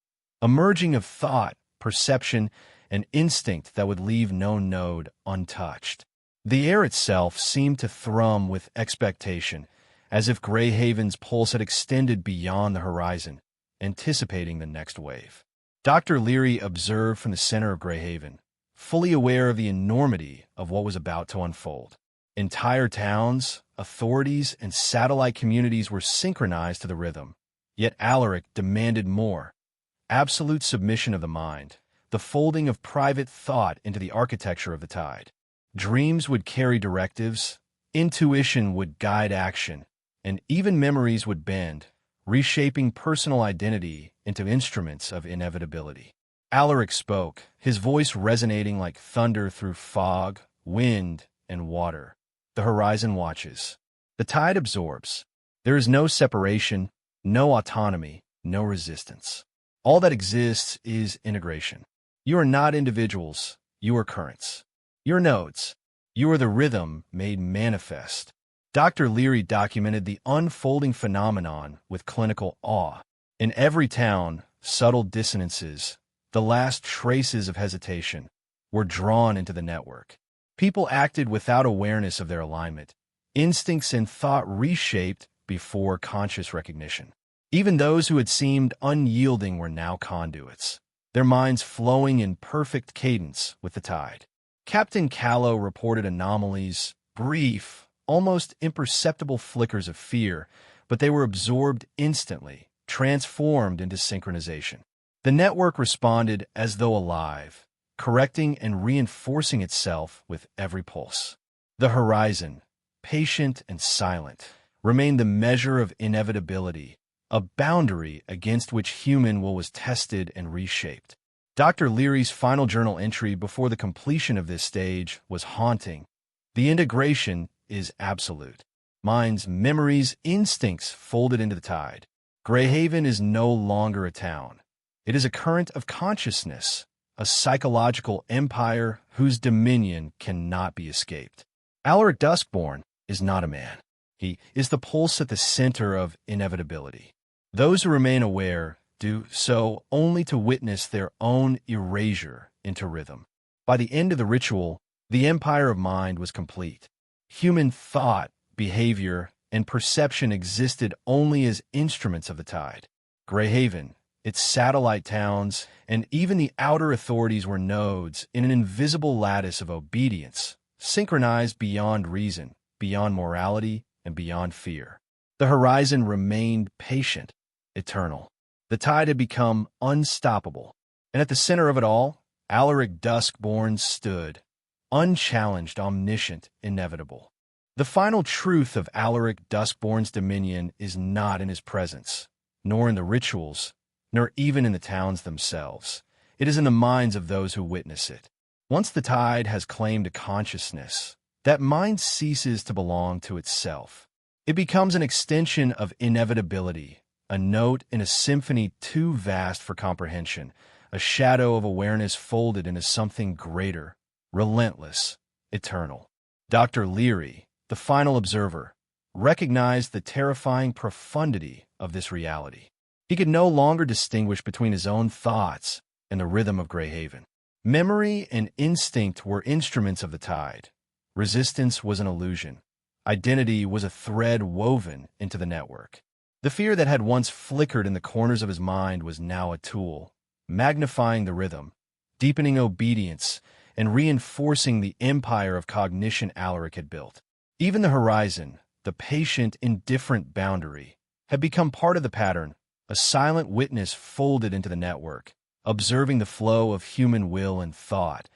a merging of thought, perception, and instinct that would leave no node untouched. The air itself seemed to thrum with expectation, as if Greyhaven's pulse had extended beyond the horizon, anticipating the next wave. Dr. Leary observed from the center of Greyhaven, fully aware of the enormity of what was about to unfold. Entire towns, authorities, and satellite communities were synchronized to the rhythm. Yet Alaric demanded more: absolute submission of the mind, the folding of private thought into the architecture of the tide. Dreams would carry directives, intuition would guide action, and even memories would bend, reshaping personal identity into instruments of inevitability. Alaric spoke, his voice resonating like thunder through fog, wind, and water. The horizon watches. The tide absorbs. There is no separation, no autonomy, no resistance. All that exists is integration. You are not individuals, you are currents. Your nodes. You are the rhythm made manifest. Dr. Leary documented the unfolding phenomenon with clinical awe. In every town, subtle dissonances, the last traces of hesitation, were drawn into the network. People acted without awareness of their alignment. Instincts and thought reshaped before conscious recognition. Even those who had seemed unyielding were now conduits, their minds flowing in perfect cadence with the tide. Captain Callow reported anomalies, brief, almost imperceptible flickers of fear, but they were absorbed instantly, transformed into synchronization. The network responded as though alive, correcting and reinforcing itself with every pulse. The horizon, patient and silent, remained the measure of inevitability, a boundary against which human will was tested and reshaped. Dr. Leary's final journal entry before the completion of this stage was haunting. The integration is absolute. Minds, memories, instincts folded into the tide. Greyhaven is no longer a town. It is a current of consciousness, a psychological empire whose dominion cannot be escaped. Alaric Duskbourne is not a man. He is the pulse at the center of inevitability. Those who remain aware do so only to witness their own erasure into rhythm. By the end of the ritual, the empire of mind was complete. Human thought, behavior, and perception existed only as instruments of the tide. Greyhaven, its satellite towns, and even the outer authorities were nodes in an invisible lattice of obedience, synchronized beyond reason, beyond morality, and beyond fear. The horizon remained patient, eternal. The tide had become unstoppable, and at the center of it all, Alaric Duskbourne stood, unchallenged, omniscient, inevitable. The final truth of Alaric Duskbourne's dominion is not in his presence, nor in the rituals, nor even in the towns themselves. It is in the minds of those who witness it. Once the tide has claimed a consciousness, that mind ceases to belong to itself. It becomes an extension of inevitability, a note in a symphony too vast for comprehension, a shadow of awareness folded into something greater, relentless, eternal. Dr. Leary, the final observer, recognized the terrifying profundity of this reality. He could no longer distinguish between his own thoughts and the rhythm of Greyhaven. Memory and instinct were instruments of the tide. Resistance was an illusion. Identity was a thread woven into the network. The fear that had once flickered in the corners of his mind was now a tool, magnifying the rhythm, deepening obedience, and reinforcing the empire of cognition Alaric had built. Even the horizon, the patient, indifferent boundary, had become part of the pattern, a silent witness folded into the network, observing the flow of human will and thought,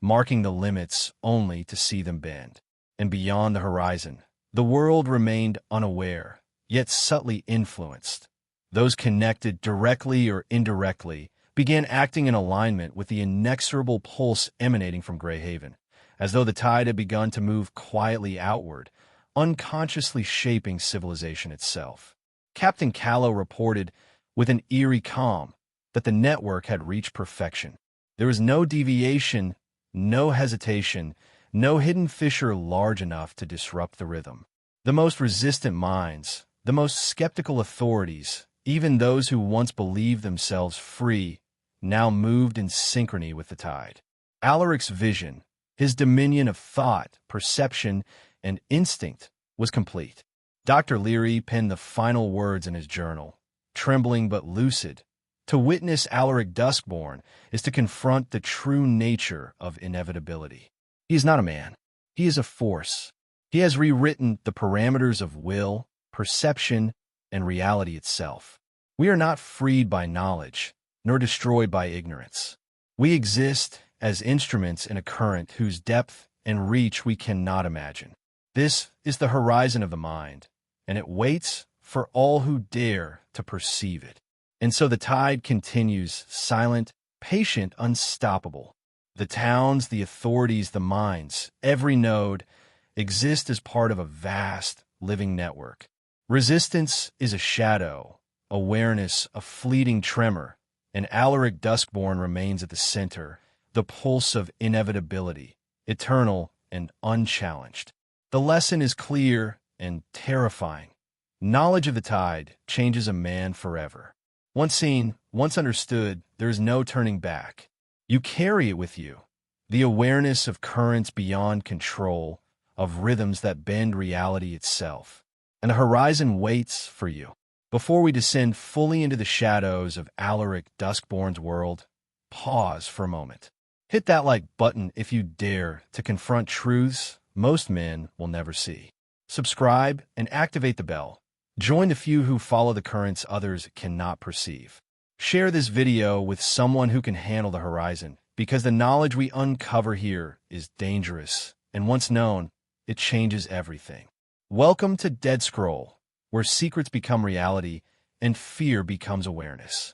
marking the limits only to see them bend. And beyond the horizon, the world remained unaware, yet subtly influenced. Those connected directly or indirectly began acting in alignment with the inexorable pulse emanating from Greyhaven, as though the tide had begun to move quietly outward, unconsciously shaping civilization itself. Captain Callow reported with an eerie calm that the network had reached perfection. There was no deviation, no hesitation, no hidden fissure large enough to disrupt the rhythm. The most resistant minds, the most skeptical authorities, even those who once believed themselves free, now moved in synchrony with the tide. Alaric's vision, his dominion of thought, perception, and instinct, was complete. Dr. Leary penned the final words in his journal, trembling but lucid. To witness Alaric Duskbourne is to confront the true nature of inevitability. He is not a man. He is a force. He has rewritten the parameters of will, perception, and reality itself. We are not freed by knowledge, nor destroyed by ignorance. We exist as instruments in a current whose depth and reach we cannot imagine. This is the horizon of the mind, and it waits for all who dare to perceive it. And so the tide continues, silent, patient, unstoppable. The towns, the authorities, the minds, every node exist as part of a vast, living network. Resistance is a shadow, awareness a fleeting tremor, and Alaric Duskbourne remains at the center, the pulse of inevitability, eternal and unchallenged. The lesson is clear and terrifying. Knowledge of the tide changes a man forever. Once seen, once understood, there is no turning back. You carry it with you, the awareness of currents beyond control, of rhythms that bend reality itself. And the horizon waits for you. Before we descend fully into the shadows of Alaric Duskbourne's world, pause for a moment. Hit that like button if you dare to confront truths most men will never see. Subscribe and activate the bell. Join the few who follow the currents others cannot perceive. Share this video with someone who can handle the horizon, because the knowledge we uncover here is dangerous, and once known, it changes everything. Welcome to Dead Scroll, where secrets become reality and fear becomes awareness.